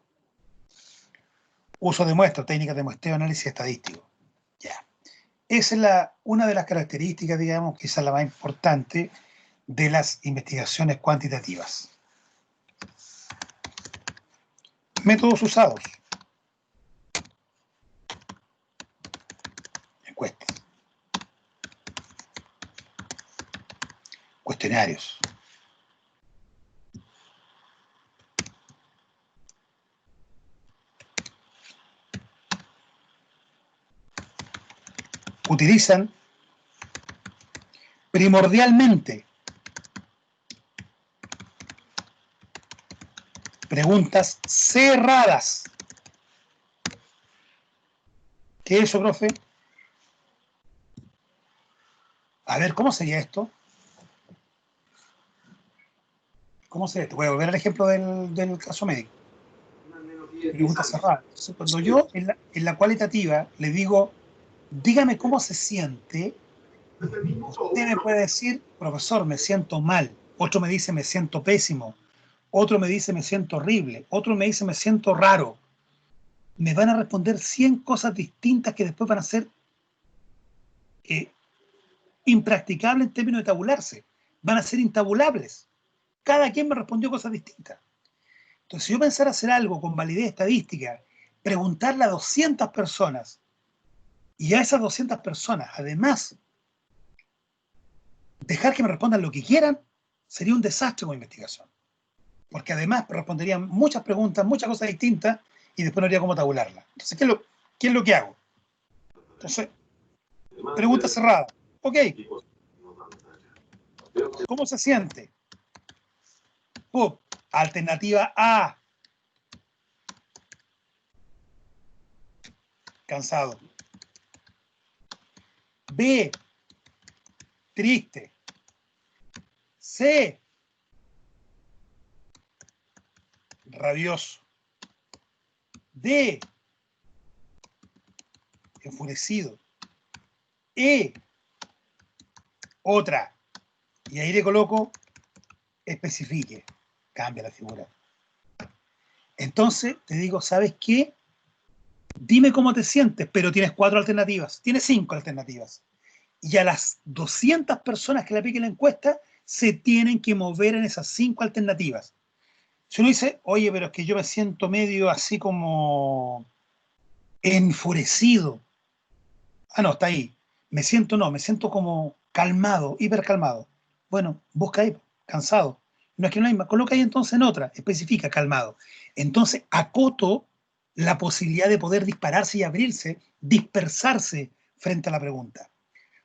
Uso de muestras, técnicas de muestreo, análisis estadístico. Ya. Esa es una de las características, digamos, quizás la más importante de las investigaciones cuantitativas. Métodos usados. Encuestas. Cuestionarios. Utilizan primordialmente preguntas cerradas. ¿Qué es eso, profe? A ver, ¿cómo sería esto? ¿Cómo sería esto? Voy a volver al ejemplo del caso médico. Preguntas cerradas. Entonces, cuando yo en la cualitativa le digo, dígame cómo se siente, usted me puede decir, profesor, me siento mal. Otro me dice, me siento pésimo. Otro me dice, me siento horrible. Otro me dice, me siento raro. Me van a responder 100 cosas distintas que después van a ser impracticables en términos de tabularse. Van a ser intabulables. Cada quien me respondió cosas distintas. Entonces, si yo pensara hacer algo con validez estadística, preguntarle a 200 personas y a esas 200 personas, además, dejar que me respondan lo que quieran, sería un desastre con investigación. Porque además responderían muchas preguntas, muchas cosas distintas y después no habría cómo tabularlas. Entonces, ¿qué es lo que hago? Entonces, pregunta cerrada. Ok, ¿cómo se siente? Alternativa A. cansado. B, triste. C, rabioso. D, enfurecido. E, otra. Y ahí le coloco especifique. Cambia la figura. Entonces te digo, ¿sabes qué? Dime cómo te sientes, pero tienes 4 alternativas. Tienes 5 alternativas. Y a las 200 personas que le apliquen la encuesta se tienen que mover en esas 5 alternativas. Si uno dice, oye, pero es que yo me siento medio así como enfurecido. Ah, no, está ahí. Me siento como calmado, hipercalmado. Bueno, busca ahí, cansado. No es que no hay más, coloca ahí entonces en otra, especifica calmado. Entonces acoto la posibilidad de poder dispararse y abrirse, dispersarse frente a la pregunta.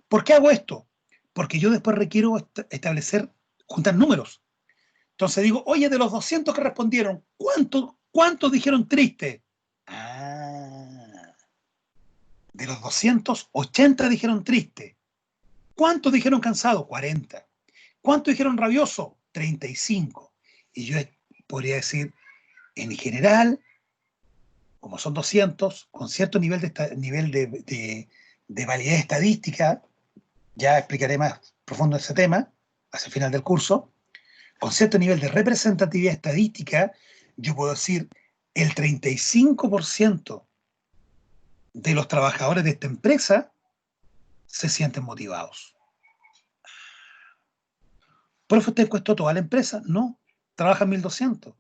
¿Por qué hago esto? Porque yo después requiero establecer, juntar números. Entonces digo, oye, de los 200 que respondieron, ¿cuántos dijeron triste? Ah, de los 200, 80 dijeron triste. ¿Cuántos dijeron cansado? 40. ¿Cuántos dijeron rabioso? 35. Y yo podría decir, en general, como son 200, con cierto nivel de validez estadística, ya explicaré más profundo ese tema hacia el final del curso, con cierto nivel de representatividad estadística, yo puedo decir el 35% de los trabajadores de esta empresa se sienten motivados. ¿Profe, usted encuestó toda la empresa? No, trabajan 1.200.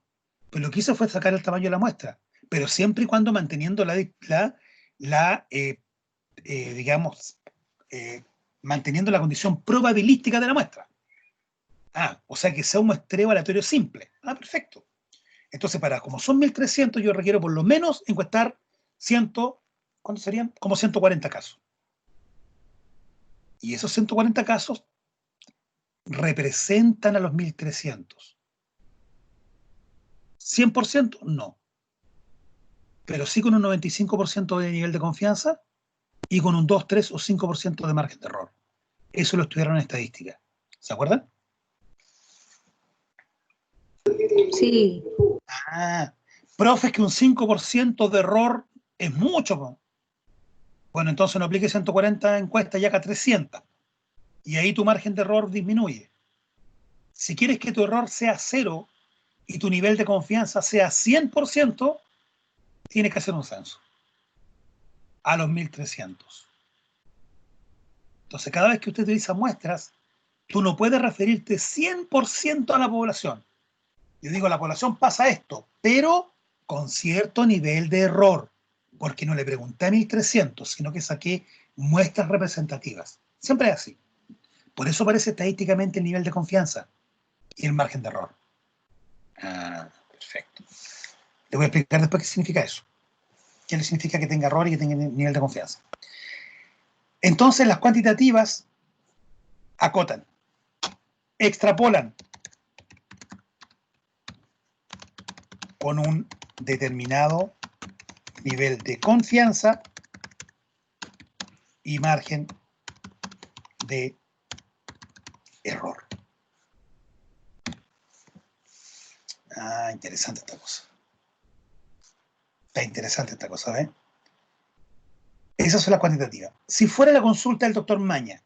Pues lo que hizo fue sacar el tamaño de la muestra, pero siempre y cuando manteniendo digamos, manteniendo la condición probabilística de la muestra. Ah, o sea que sea un muestreo aleatorio simple. Ah, perfecto. Entonces, como son 1.300, yo requiero por lo menos encuestar 100, ¿cuántos serían? Como 140 casos. Y esos 140 casos representan a los 1.300. ¿100%? No. Pero sí con un 95% de nivel de confianza y con un 2, 3 o 5% de margen de error. Eso lo estudiaron en estadística. ¿Se acuerdan? Sí. Ah, profe, es que un 5% de error es mucho. ¿No? Bueno, entonces no aplique 140 encuestas y haga 300. Y ahí tu margen de error disminuye. Si quieres que tu error sea 0 y tu nivel de confianza sea 100%, tienes que hacer un censo a los 1.300. Entonces, cada vez que usted utiliza muestras, tú no puedes referirte 100% a la población. Yo digo, la población pasa esto, pero con cierto nivel de error, porque no le pregunté a 1.300, sino que saqué muestras representativas. Siempre es así. Por eso aparece estadísticamente el nivel de confianza y el margen de error. Ah, perfecto. Le voy a explicar después qué significa eso. ¿Qué le significa que tenga error y que tenga nivel de confianza? Entonces, las cuantitativas acotan, extrapolan con un determinado nivel de confianza y margen de error. Ah, interesante esta cosa. Está interesante esta cosa, ¿eh? Esas son las cuantitativas. Si fuera la consulta del doctor Maña,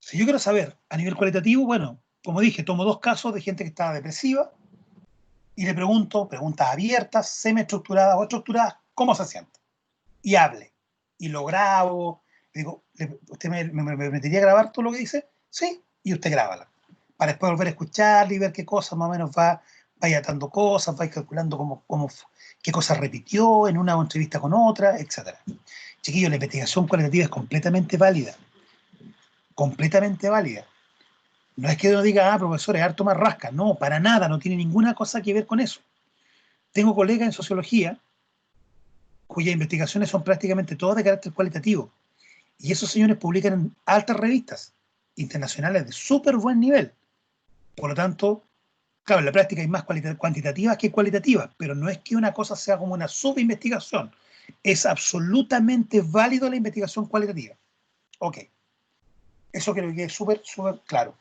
si yo quiero saber a nivel cualitativo, bueno, como dije, tomo 2 casos de gente que estaba depresiva y le pregunto, preguntas abiertas, semi-estructuradas o estructuradas, ¿cómo se siente? Y hable. Y lo grabo. Le digo, ¿usted me permitiría grabar todo lo que dice? Sí, y usted grábala. Para después volver a escucharle y ver qué cosas más o menos vaya atando cosas, vaya calculando qué cosas repitió en una entrevista con otra, etc. Chiquillos, la investigación cualitativa es completamente válida. Completamente válida. No es que uno diga, profesor, es harto más rasca. No, para nada, no tiene ninguna cosa que ver con eso. Tengo colegas en sociología cuyas investigaciones son prácticamente todas de carácter cualitativo. Y esos señores publican en altas revistas internacionales de súper buen nivel. Por lo tanto, Claro, en la práctica hay más cuantitativas que cualitativas, pero no es que una cosa sea como una subinvestigación. Es absolutamente válido la investigación cualitativa. Ok, eso creo que es súper, súper claro.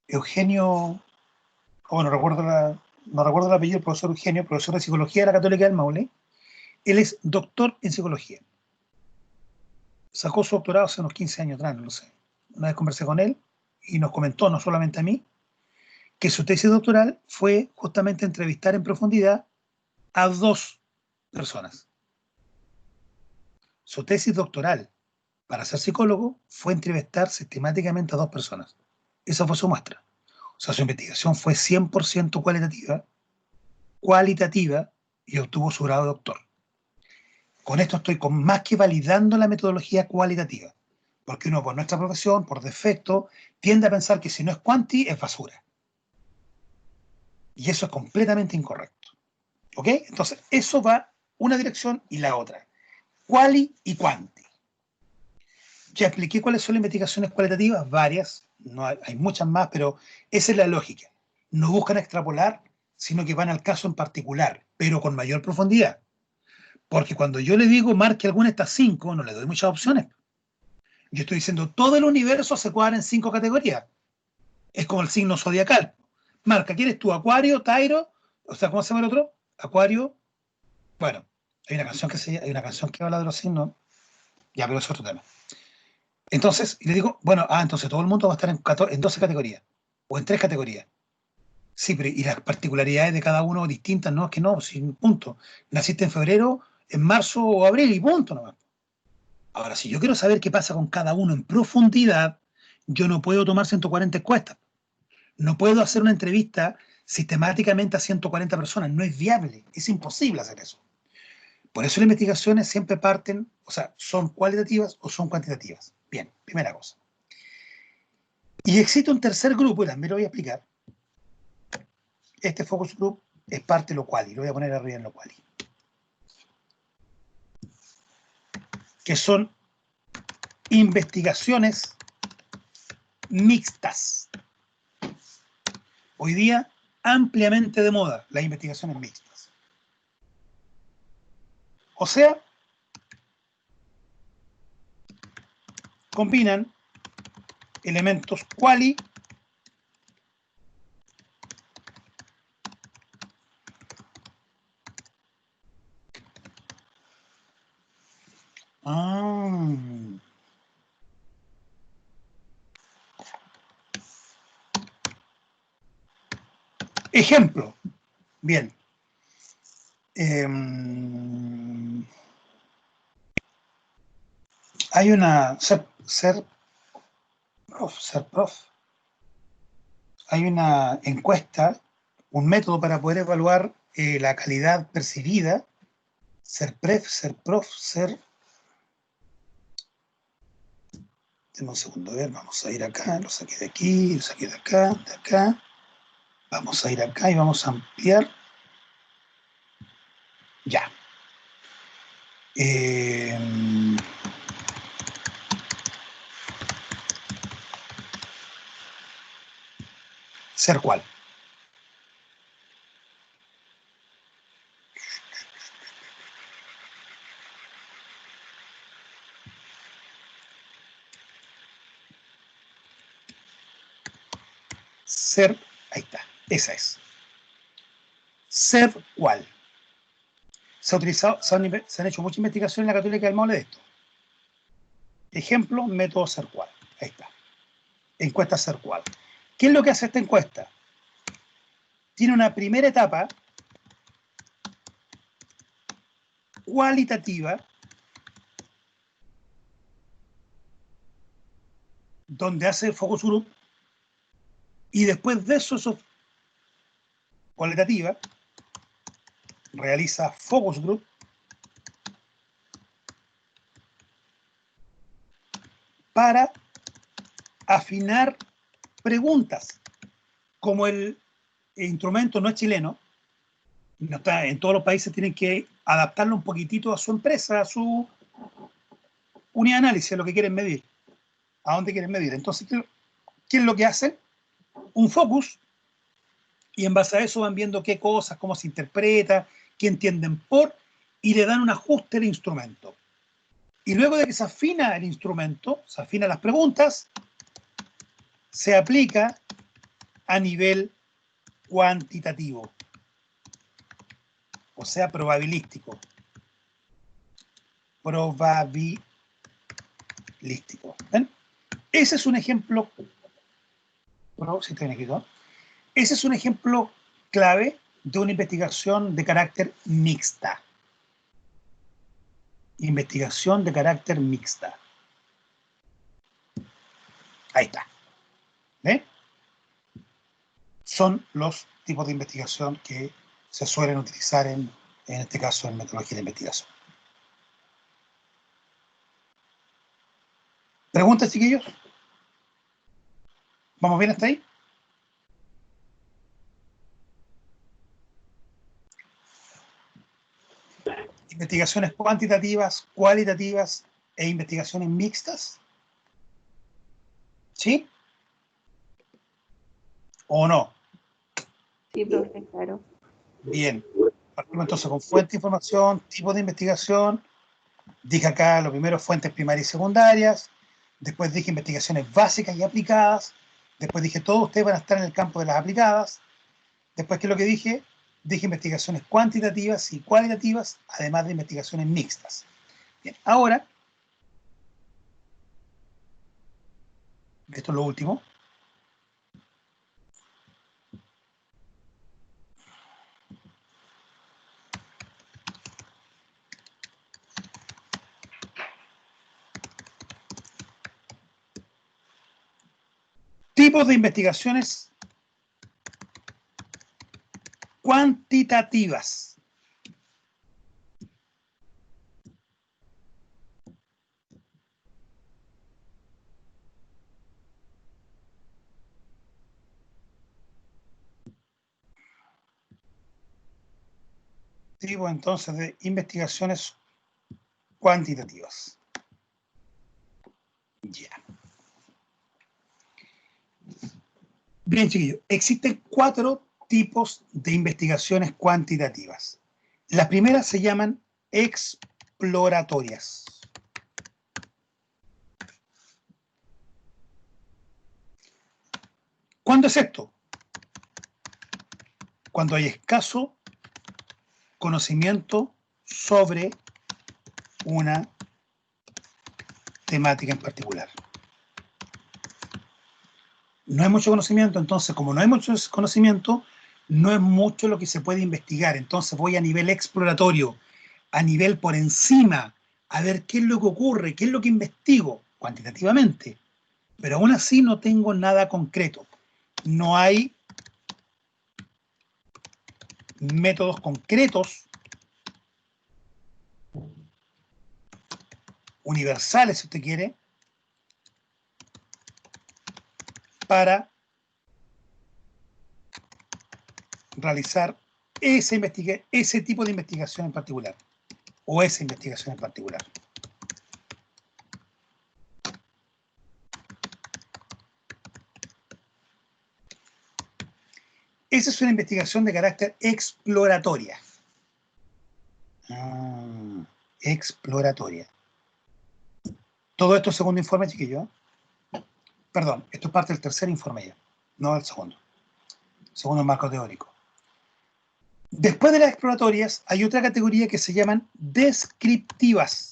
Eugenio, bueno, no recuerdo el apellido, el profesor Eugenio, profesor de Psicología de la Católica del Maule. Él es doctor en Psicología. Sacó su doctorado hace unos 15 años atrás, no lo sé. Una vez conversé con él y nos comentó, no solamente a mí, que su tesis doctoral fue justamente entrevistar en profundidad a 2 personas. Su tesis doctoral para ser psicólogo fue entrevistar sistemáticamente a 2 personas. Esa fue su muestra. O sea, su investigación fue 100% cualitativa y obtuvo su grado de doctor. Con esto estoy más que validando la metodología cualitativa, porque uno por nuestra profesión, por defecto, tiende a pensar que si no es cuanti, es basura. Y eso es completamente incorrecto. ¿Ok? Entonces, eso va una dirección y la otra. Quali y quanti. Ya expliqué cuáles son las investigaciones cualitativas, varias, no hay muchas más, pero esa es la lógica. No buscan extrapolar, sino que van al caso en particular, pero con mayor profundidad. Porque cuando yo le digo marque alguna de estas 5, no le doy muchas opciones. Yo estoy diciendo todo el universo se cuadra en 5 categorías. Es como el signo zodiacal. Marca, ¿quieres tú? Acuario, Tairo, o sea, ¿cómo se llama el otro? Acuario. Bueno, hay una canción que habla de los signos, ya, pero es otro tema. Entonces, le digo, bueno, entonces todo el mundo va a estar en 12 categorías, o en 3 categorías. Sí, pero y las particularidades de cada uno distintas, no, es que no, sin punto. Naciste en febrero, en marzo o abril y punto nomás. Ahora, si yo quiero saber qué pasa con cada uno en profundidad, yo no puedo tomar 140 encuestas. No puedo hacer una entrevista sistemáticamente a 140 personas. No es viable, es imposible hacer eso. Por eso las investigaciones siempre parten, o sea, son cualitativas o son cuantitativas. Bien, primera cosa. Y existe un tercer grupo, y también lo voy a explicar. Este focus group es parte de lo quali, lo voy a poner arriba en lo quali. Que son investigaciones mixtas. Hoy día, ampliamente de moda, las investigaciones mixtas. O sea, combinan elementos quali ah, ejemplo, bien. Hay una SERPROF, hay una encuesta, un método para poder evaluar la calidad percibida, SERPREF, SERPROF, Deme un segundo, a ver, vamos a ir acá, lo saqué de aquí, lo saqué de acá, vamos a ir acá y vamos a ampliar, ya. Ser cual. Ser, ahí está, esa es. Ser cual. Se ha utilizado, se han hecho muchas investigaciones en la Católica del Maule de esto. Ejemplo, método ser cual. Ahí está. Encuesta ser cual. ¿Qué es lo que hace esta encuesta? Tiene una primera etapa cualitativa donde hace focus group y después de eso cualitativa realiza focus group para afinar preguntas. Como el instrumento no es chileno, no está, en todos los países tienen que adaptarlo un poquitito a su empresa, a su unidad de análisis, a lo que quieren medir, a dónde quieren medir. Entonces, ¿Qué es lo que hacen? Un focus, y en base a eso van viendo qué cosas, cómo se interpreta, qué entienden por, y le dan un ajuste al instrumento. Y luego de que se afina el instrumento, se afinan las preguntas, se aplica a nivel cuantitativo, o sea, probabilístico. Probabilístico. ¿Ven? Ese es un ejemplo, si estoy aquí, ¿no? Ese es un ejemplo clave de una investigación de carácter mixta. Investigación de carácter mixta. Ahí está. ¿Ve? Son los tipos de investigación que se suelen utilizar en este caso en metodología de investigación. ¿Preguntas, chiquillos? ¿Vamos bien hasta ahí? Investigaciones cuantitativas, cualitativas e investigaciones mixtas. ¿Sí? ¿O no? Sí, profe, claro. Bien. Partimos entonces con fuente de información, tipo de investigación. Dije acá lo primero, fuentes primarias y secundarias. Después dije investigaciones básicas y aplicadas. Después dije, todos ustedes van a estar en el campo de las aplicadas. Después, ¿qué es lo que dije? Dije investigaciones cuantitativas y cualitativas, además de investigaciones mixtas. Bien, ahora, esto es lo último. Tipos de investigaciones cuantitativas. Tipos entonces de investigaciones cuantitativas. Ya. Bien, chiquillos, existen 4 tipos de investigaciones cuantitativas. Las primeras se llaman exploratorias. ¿Cuándo es esto? Cuando hay escaso conocimiento sobre una temática en particular. No hay mucho conocimiento, entonces como no hay mucho conocimiento, no es mucho lo que se puede investigar. Entonces voy a nivel exploratorio, a nivel por encima, a ver qué es lo que ocurre, qué es lo que investigo cuantitativamente. Pero aún así no tengo nada concreto. No hay métodos concretos, universales, si usted quiere, para realizar ese tipo de investigación en particular, o esa investigación en particular. Esa es una investigación de carácter exploratoria. Exploratoria. Todo esto segundo informe, chiquillo. Perdón, esto es parte del tercer informe ya, no del segundo. Segundo marco teórico. Después de las exploratorias, hay otra categoría que se llaman descriptivas.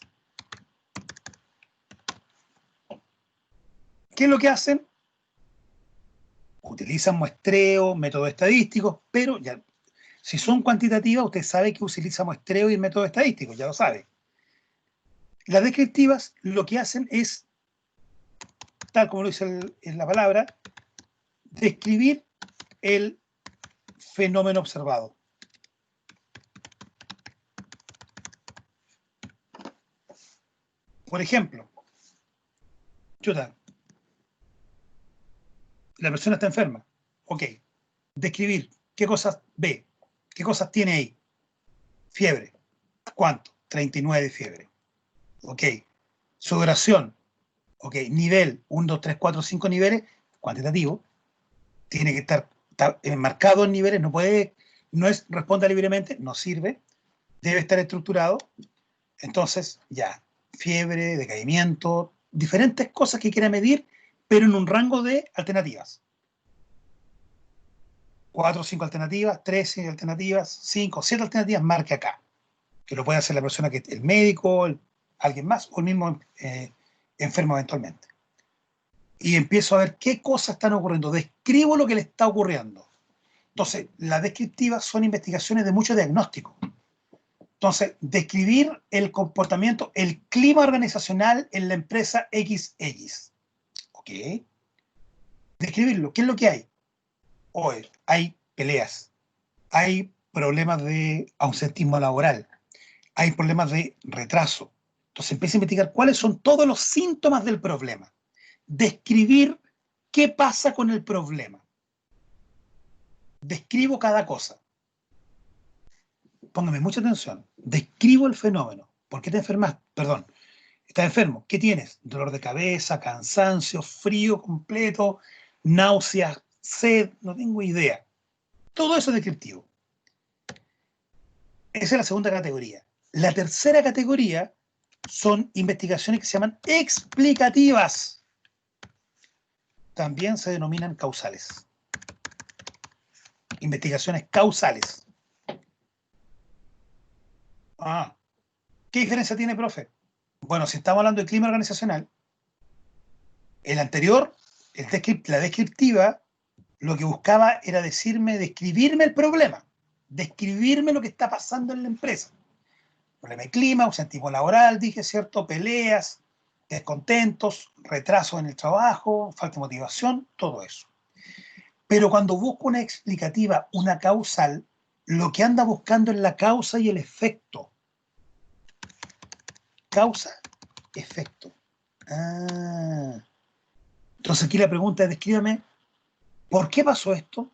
¿Qué es lo que hacen? Utilizan muestreo, métodos estadísticos, pero ya, si son cuantitativas, usted sabe que utiliza muestreo y métodos estadísticos, ya lo sabe. Las descriptivas lo que hacen es, tal como lo dice en la palabra, describir el fenómeno observado. Por ejemplo, chuta, la persona está enferma. Ok, describir qué cosas ve, qué cosas tiene ahí. Fiebre, ¿cuánto? 39 de fiebre. Ok, su duración. Ok, nivel, 1, 2, 3, 4, 5 niveles. cuantitativo, tiene que estar marcado en niveles, no es responda libremente, no sirve, debe estar estructurado. Entonces, ya, fiebre, decaimiento, diferentes cosas que quiera medir, pero en un rango de alternativas. 4 o 5 alternativas, 13 alternativas, 5 o 7 alternativas, marque acá. Que lo puede hacer la persona, que el médico, alguien más, o el mismo enfermo eventualmente. Y empiezo a ver qué cosas están ocurriendo. Describo lo que le está ocurriendo. Entonces, las descriptivas son investigaciones de mucho diagnóstico. Entonces, describir el comportamiento, el clima organizacional en la empresa XX. ¿Ok? Describirlo. ¿Qué es lo que hay? Hoy hay peleas, hay problemas de ausentismo laboral, hay problemas de retraso. Entonces empieza a investigar cuáles son todos los síntomas del problema. Describir qué pasa con el problema. Describo cada cosa. Póngame mucha atención. Describo el fenómeno. ¿Por qué te enfermas? Perdón. ¿Estás enfermo? ¿Qué tienes? Dolor de cabeza, cansancio, frío completo, náuseas, sed, no tengo idea. Todo eso es descriptivo. Esa es la segunda categoría. La tercera categoría son investigaciones que se llaman explicativas. También se denominan causales. Investigaciones causales. Ah, ¿qué diferencia tiene, profe? Bueno, si estamos hablando de clima organizacional, el anterior, la descriptiva, lo que buscaba era describirme el problema, describirme lo que está pasando en la empresa. Problema de clima, ausentismo laboral, dije, ¿cierto? Peleas, descontentos, retraso en el trabajo, falta de motivación, todo eso. Pero cuando busco una explicativa, una causal, lo que anda buscando es la causa y el efecto. Causa, efecto. Ah. Entonces aquí la pregunta es, descríbame, ¿por qué pasó esto?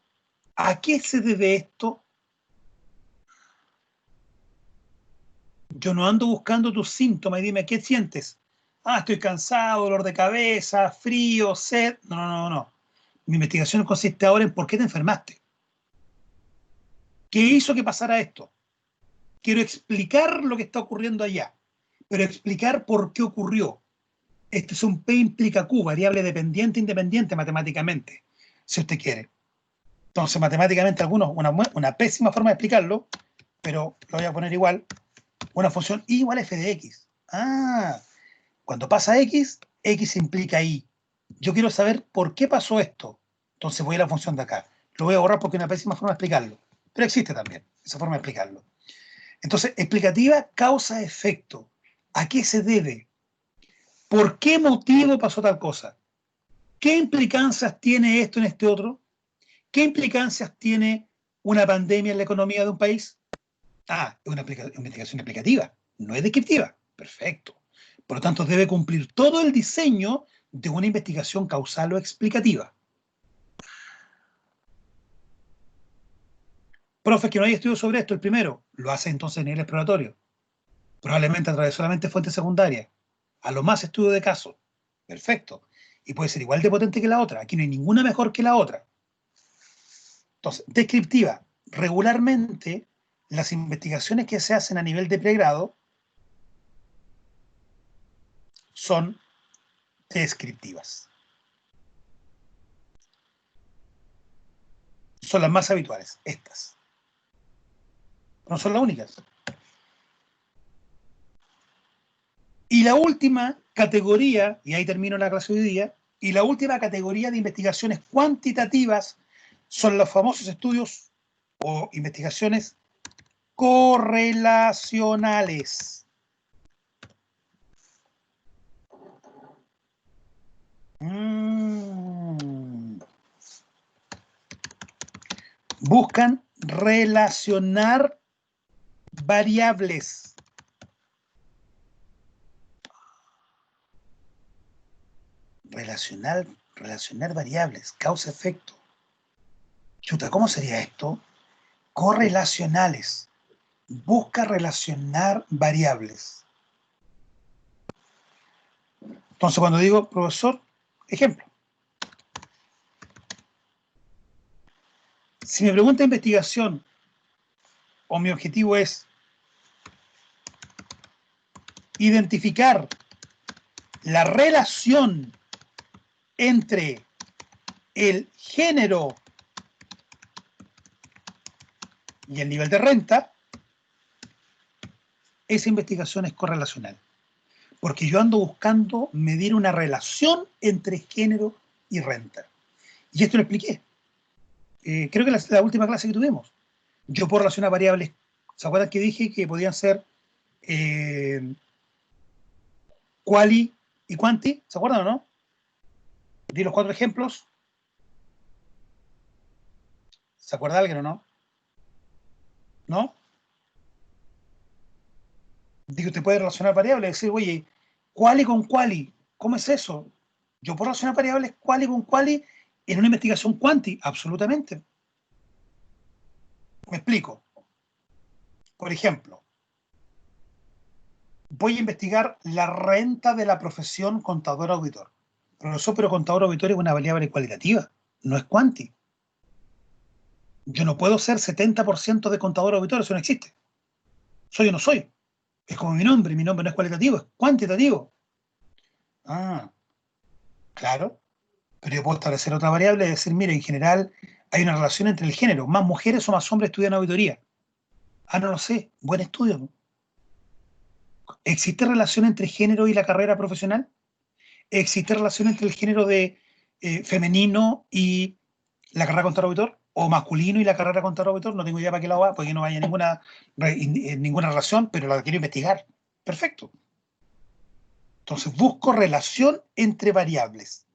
¿A qué se debe esto? Yo no ando buscando tus síntomas y dime, ¿qué sientes? Ah, estoy cansado, dolor de cabeza, frío, sed. No, no, no, no. Mi investigación consiste ahora en por qué te enfermaste. ¿Qué hizo que pasara esto? Quiero explicar lo que está ocurriendo allá, pero explicar por qué ocurrió. Este es un P implica Q, variable dependiente independiente matemáticamente, si usted quiere. Entonces, matemáticamente, una pésima forma de explicarlo, pero lo voy a poner igual, una función y igual a f de x. Ah, cuando pasa x, x implica y. Yo quiero saber por qué pasó esto. Entonces voy a la función de acá. Lo voy a borrar porque es una pésima forma de explicarlo. Pero existe también esa forma de explicarlo. Entonces, explicativa, causa-efecto. ¿A qué se debe? ¿Por qué motivo pasó tal cosa? ¿Qué implicancias tiene esto en este otro? ¿Qué implicancias tiene una pandemia en la economía de un país? Ah, es una investigación explicativa, no es descriptiva. Perfecto. Por lo tanto, debe cumplir todo el diseño de una investigación causal o explicativa. Profe, que no hay estudios sobre esto, el primero, lo hace entonces en el exploratorio. Probablemente a través solamente de fuentes secundarias. A lo más estudio de caso. Perfecto. Y puede ser igual de potente que la otra. Aquí no hay ninguna mejor que la otra. Entonces, descriptiva. Regularmente, las investigaciones que se hacen a nivel de pregrado son descriptivas. Son las más habituales, estas. No son las únicas. Y la última categoría, y ahí termino la clase de hoy día, y la última categoría de investigaciones cuantitativas son los famosos estudios o investigaciones correlacionales. Buscan relacionar variables. Relacionar variables, causa-efecto. Chuta, ¿cómo sería esto? Correlacionales. Busca relacionar variables. Entonces, cuando digo, profesor, ejemplo. Si me pregunta investigación o mi objetivo es identificar la relación entre el género y el nivel de renta, esa investigación es correlacional. Porque yo ando buscando medir una relación entre género y renta. Y esto lo expliqué. Creo que la última clase que tuvimos. Yo puedo relacionar variables. ¿Se acuerdan que dije que podían ser quali y quanti? ¿Se acuerdan o no? Di los 4 ejemplos. ¿Se acuerda alguien o no? ¿No? Digo, usted puede relacionar variables y decir, oye, quali con quali, ¿cómo es eso? Yo puedo relacionar variables quali con quali en una investigación quanti, absolutamente. Me explico. Por ejemplo, voy a investigar la renta de la profesión contador-auditor. Profesor, pero contador-auditor es una variable cualitativa, no es quanti. Yo no puedo ser 70% de contador-auditor, eso no existe. Soy o no soy. Es como mi nombre no es cualitativo, es cuantitativo. Ah, claro. Pero yo puedo establecer otra variable y decir, mire, en general hay una relación entre el género. Más mujeres o más hombres estudian auditoría. Ah, no lo sé. Buen estudio. ¿Existe relación entre género y la carrera profesional? ¿Existe relación entre el género de femenino y la carrera contador auditor? ¿O masculino y la carrera contador auditor? No tengo idea para qué lado va, porque no haya ninguna relación, pero la quiero investigar. Perfecto. Entonces busco relación entre variables.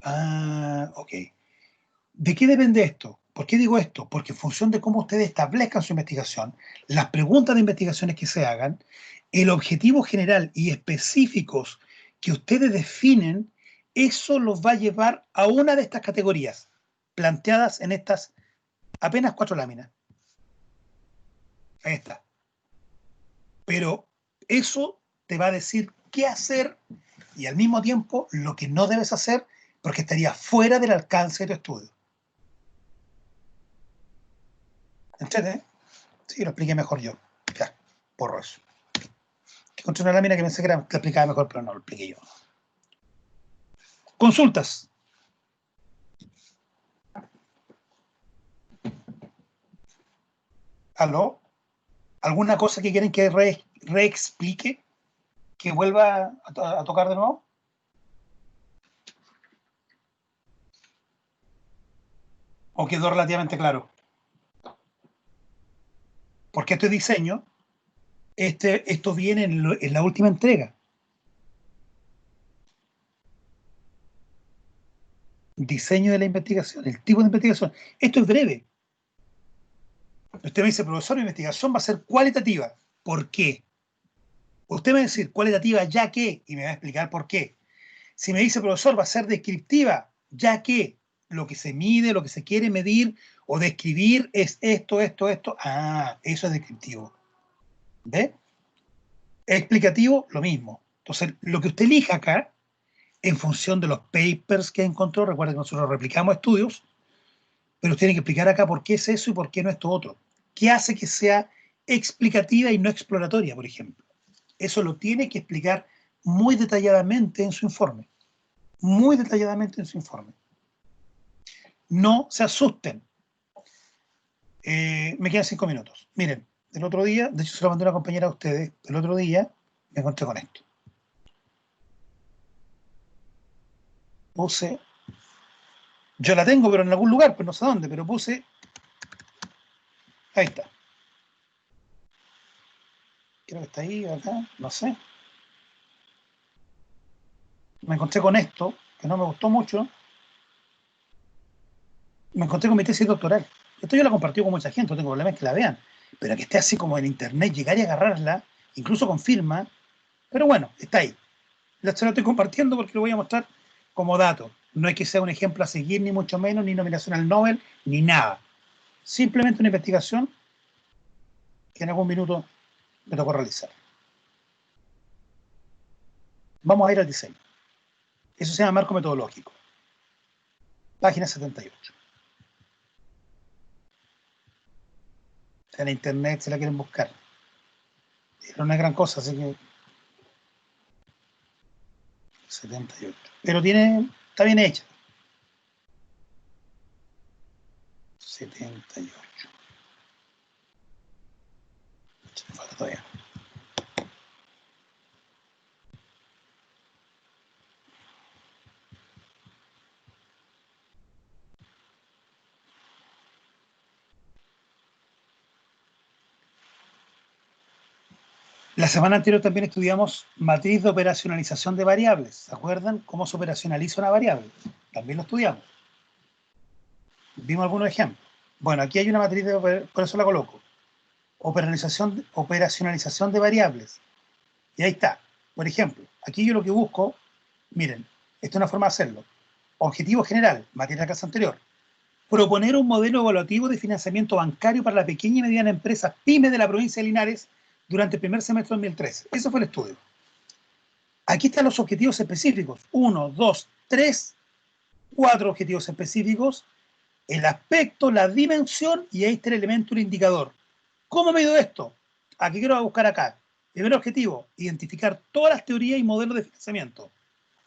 Ah, ok. ¿De qué depende esto? ¿Por qué digo esto? Porque en función de cómo ustedes establezcan su investigación, las preguntas de investigaciones que se hagan, el objetivo general y específicos que ustedes definen, eso los va a llevar a una de estas categorías, planteadas en estas apenas 4 láminas. Ahí está. Pero eso te va a decir qué hacer y al mismo tiempo lo que no debes hacer porque estaría fuera del alcance de tu estudio. ¿Entiendes? Sí, lo expliqué mejor yo. Ya, porro eso. Que encontré una lámina que pensé que la explicaba mejor, pero no lo expliqué yo. Consultas. ¿Aló? ¿Alguna cosa que quieren que reexplique? ¿Que vuelva a tocar de nuevo? ¿O quedó relativamente claro? Porque este diseño, esto viene en la última entrega. Diseño de la investigación, el tipo de investigación. Esto es breve. Usted me dice, profesor, mi investigación va a ser cualitativa. ¿Por qué? Usted me va a decir cualitativa ya que, y me va a explicar por qué. Si me dice, profesor, va a ser descriptiva, ya que lo que se mide, lo que se quiere medir o describir es esto, esto, esto. Ah, eso es descriptivo. ¿Ve? Explicativo, lo mismo. Entonces, lo que usted elija acá, en función de los papers que encontró, recuerden que nosotros replicamos estudios, pero usted tiene que explicar acá por qué es eso y por qué no esto otro. ¿Qué hace que sea explicativa y no exploratoria, por ejemplo? Eso lo tiene que explicar muy detalladamente en su informe. Muy detalladamente en su informe. No se asusten. Me quedan 5 minutos. Miren, el otro día, de hecho se lo mandé a una compañera a ustedes, el otro día me encontré con esto. Puse, yo la tengo, pero en algún lugar, pero no sé dónde, pero puse, ahí está. Creo que está ahí, acá, no sé. Me encontré con esto, que no me gustó mucho. Me encontré con mi tesis doctoral. Esto yo la compartí con mucha gente, no tengo problema en que la vean. Pero que esté así como en internet, llegar y agarrarla, incluso con firma. Pero bueno, está ahí. Se la estoy compartiendo porque lo voy a mostrar como dato. No es que sea un ejemplo a seguir, ni mucho menos, ni nominación al Nobel, ni nada. Simplemente una investigación que en algún minuto me tocó realizar. Vamos a ir al diseño. Eso se llama marco metodológico. Página 78. En internet se la quieren buscar. Pero no es gran cosa, así que 78. Pero está bien hecha. 78. Me falta todavía. La semana anterior también estudiamos matriz de operacionalización de variables. ¿Se acuerdan cómo se operacionaliza una variable? También lo estudiamos. Vimos algunos ejemplos. Bueno, aquí hay una matriz, por eso la coloco. Operacionalización de variables. Y ahí está. Por ejemplo, aquí yo lo que busco, miren, esta es una forma de hacerlo. Objetivo general, materia de la clase anterior. Proponer un modelo evaluativo de financiamiento bancario para la pequeña y mediana empresa PYME de la provincia de Linares durante el primer semestre de 2013. Eso fue el estudio. Aquí están los objetivos específicos. 1, 2, 3, 4 objetivos específicos. El aspecto, la dimensión y ahí está el elemento, el indicador. ¿Cómo mido esto? Aquí quiero buscar acá. Primer objetivo, identificar todas las teorías y modelos de financiamiento.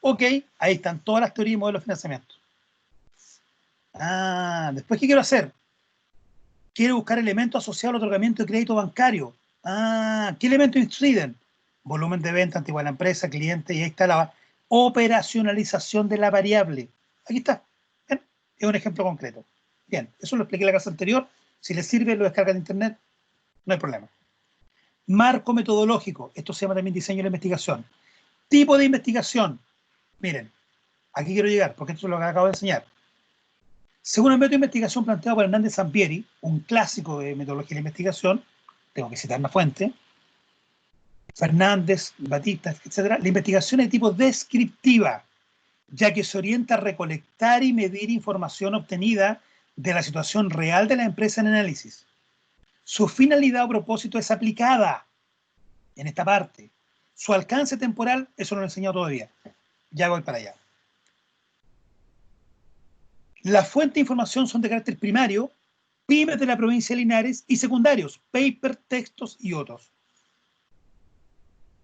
Ok, ahí están todas las teorías y modelos de financiamiento. Después, ¿qué quiero hacer? Quiero buscar elementos asociados al otorgamiento de crédito bancario. ¿Qué elementos inciden? Volumen de venta, antigua la empresa, cliente, y ahí está la operacionalización de la variable. Aquí está. Bien, es un ejemplo concreto. Bien, eso lo expliqué en la clase anterior. Si les sirve, lo descargan de internet, no hay problema. Marco metodológico, esto se llama también diseño de la investigación. Tipo de investigación, miren, aquí quiero llegar, porque esto es lo que acabo de enseñar. Según el método de investigación planteado por Hernández Zampieri, un clásico de metodología de la investigación, tengo que citar una fuente, Fernández, Batista, etc., la investigación es de tipo descriptiva, ya que se orienta a recolectar y medir información obtenida de la situación real de la empresa en análisis. Su finalidad o propósito es aplicada en esta parte. Su alcance temporal, eso no lo he enseñado todavía. Ya voy para allá. Las fuentes de información son de carácter primario, pymes de la provincia de Linares, y secundarios, paper, textos y otros.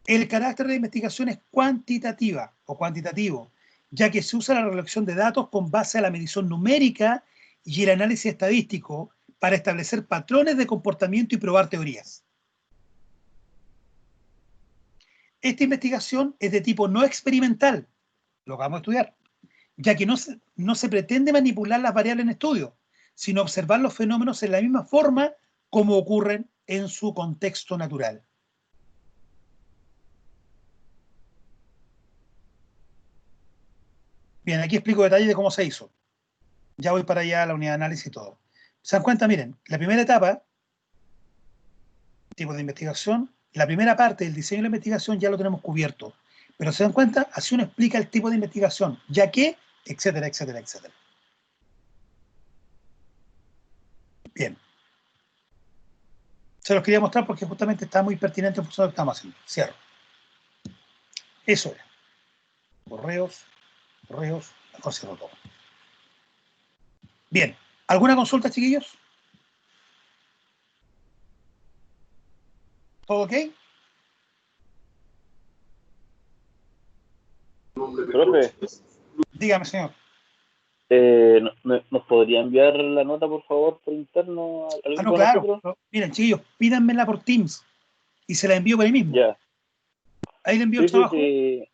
El carácter de la investigación es cuantitativa o cuantitativo, ya que se usa la recolección de datos con base a la medición numérica y el análisis estadístico para establecer patrones de comportamiento y probar teorías. Esta investigación es de tipo no experimental, lo que vamos a estudiar, ya que no se pretende manipular las variables en estudio, sino observar los fenómenos en la misma forma como ocurren en su contexto natural. Bien, aquí explico detalles de cómo se hizo. Ya voy para allá a la unidad de análisis y todo. ¿Se dan cuenta? Miren, la primera etapa, tipo de investigación, la primera parte del diseño de la investigación ya lo tenemos cubierto. Pero se dan cuenta, así uno explica el tipo de investigación, ya que, etcétera, etcétera, etcétera. Bien. Se los quería mostrar porque justamente está muy pertinente en función de lo que estamos haciendo. Cierro. Eso era. Correos, mejor cierro todo. Bien. ¿Alguna consulta, chiquillos? ¿Todo ok? Profe, Dígame, señor. ¿nos podría enviar la nota, por favor, por interno al No, grupo de claro. nosotros? Miren, chiquillos, pídanmela por Teams y se la envío por ahí mismo. Ya. Ahí le envío el Sí, sí, trabajo. sí.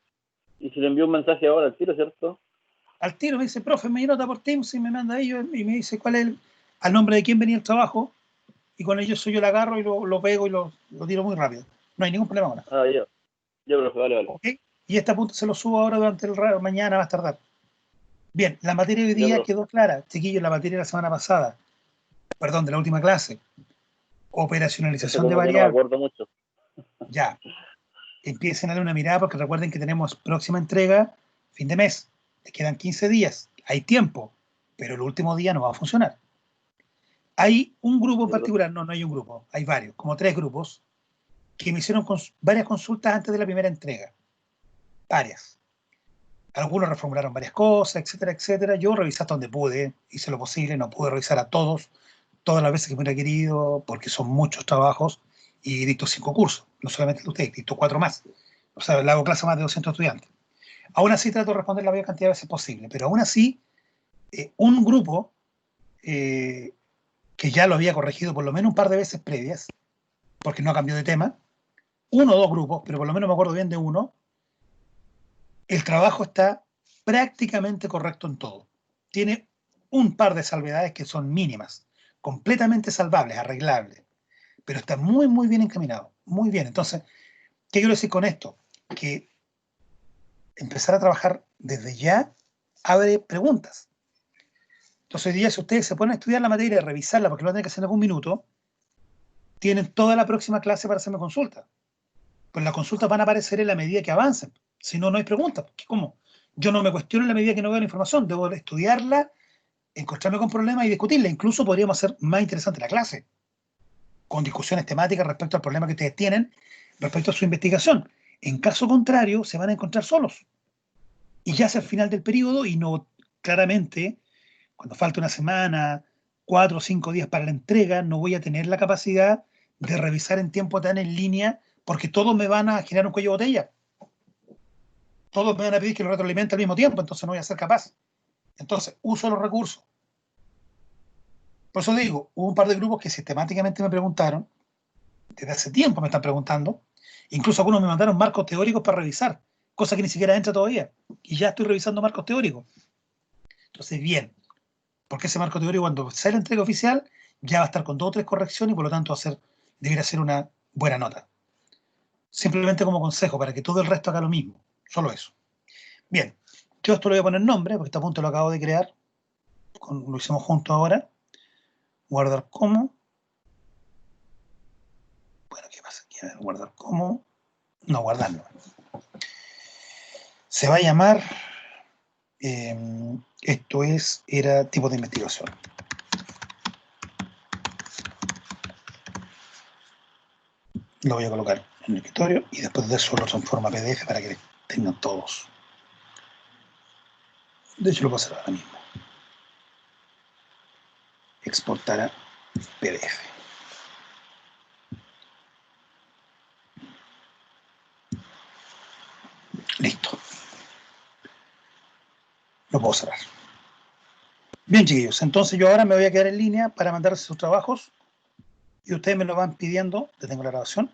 Y si le envío un mensaje ahora al tiro, ¿cierto? Al tiro me dice, profe, me nota por Teams y me manda ellos y me dice cuál es al nombre de quién venía el trabajo y con ellos yo lo agarro y lo pego y lo tiro muy rápido. No hay ningún problema ahora. Ah, ya. Ya, profe, vale, vale. ¿Ok? Y esta punta se lo subo ahora durante el mañana, más tardar. Bien, la materia de hoy Ya, día profe. quedó clara. Chiquillos, la materia de la semana pasada, perdón, de la última clase, Es que operacionalización de como que no me variables. acuerdo mucho. Ya, empiecen a darle una mirada porque recuerden que tenemos próxima entrega fin de mes. Les quedan 15 días. Hay tiempo, pero el último día no va a funcionar. Hay un grupo en Ya, profe. particular, no hay un grupo, hay varios, como 3 grupos, que me hicieron varias consultas antes de la primera entrega. Varias. Algunos reformularon varias cosas, etcétera, etcétera. Yo revisé hasta donde pude, hice lo posible, no pude revisar a todos, todas las veces que me hubiera querido, porque son muchos trabajos, y dicto 5 cursos, no solamente el de ustedes, dicto 4 más. O sea, le hago clase a más de 200 estudiantes. Aún así trato de responder la mayor cantidad de veces posible, pero aún así, un grupo que ya lo había corregido por lo menos un par de veces previas, porque no cambió de tema, uno o dos grupos, pero por lo menos me acuerdo bien de uno, el trabajo está prácticamente correcto en todo. Tiene un par de salvedades que son mínimas, completamente salvables, arreglables, pero está muy, muy bien encaminado, muy bien. Entonces, ¿qué quiero decir con esto? Que empezar a trabajar desde ya abre preguntas. Entonces, hoy día, si ustedes se ponen a estudiar la materia y revisarla, porque lo van a tener que hacer en algún minuto, tienen toda la próxima clase para hacerme consulta. Pues las consultas van a aparecer en la medida que avancen. Si no, no hay preguntas. ¿Cómo? Yo no me cuestiono en la medida que no veo la información. Debo estudiarla, encontrarme con problemas y discutirla. Incluso podríamos hacer más interesante la clase, con discusiones temáticas respecto al problema que ustedes tienen, respecto a su investigación. En caso contrario, se van a encontrar solos. Y ya hacia el final del periodo, y no claramente, cuando falte una semana, 4 o 5 días para la entrega, no voy a tener la capacidad de revisar en tiempo tan en línea, porque todos me van a generar un cuello de botella. Todos me van a pedir que lo retroalimente al mismo tiempo, entonces no voy a ser capaz. Entonces, uso los recursos. Por eso digo, hubo un par de grupos que sistemáticamente me preguntaron, desde hace tiempo me están preguntando, incluso algunos me mandaron marcos teóricos para revisar, cosa que ni siquiera entra todavía, y ya estoy revisando marcos teóricos. Entonces, bien, porque ese marco teórico cuando sea la entrega oficial ya va a estar con 2 o 3 correcciones y por lo tanto debería ser una buena nota. Simplemente como consejo, para que todo el resto haga lo mismo, solo eso. Bien, yo esto le voy a poner nombre, porque este punto lo acabo de crear, lo hicimos juntos ahora. Guardar como. Bueno, ¿qué pasa aquí? A ver, guardar como. No, guardar no. Se va a llamar, era tipo de investigación. Lo voy a colocar en el escritorio y después de eso lo transformo a PDF para que tengan todos. De hecho, lo puedo hacer ahora mismo. Exportar a PDF. Listo. Lo puedo cerrar. Bien, chiquillos. Entonces yo ahora me voy a quedar en línea para mandar sus trabajos y ustedes me lo van pidiendo. Detengo la grabación.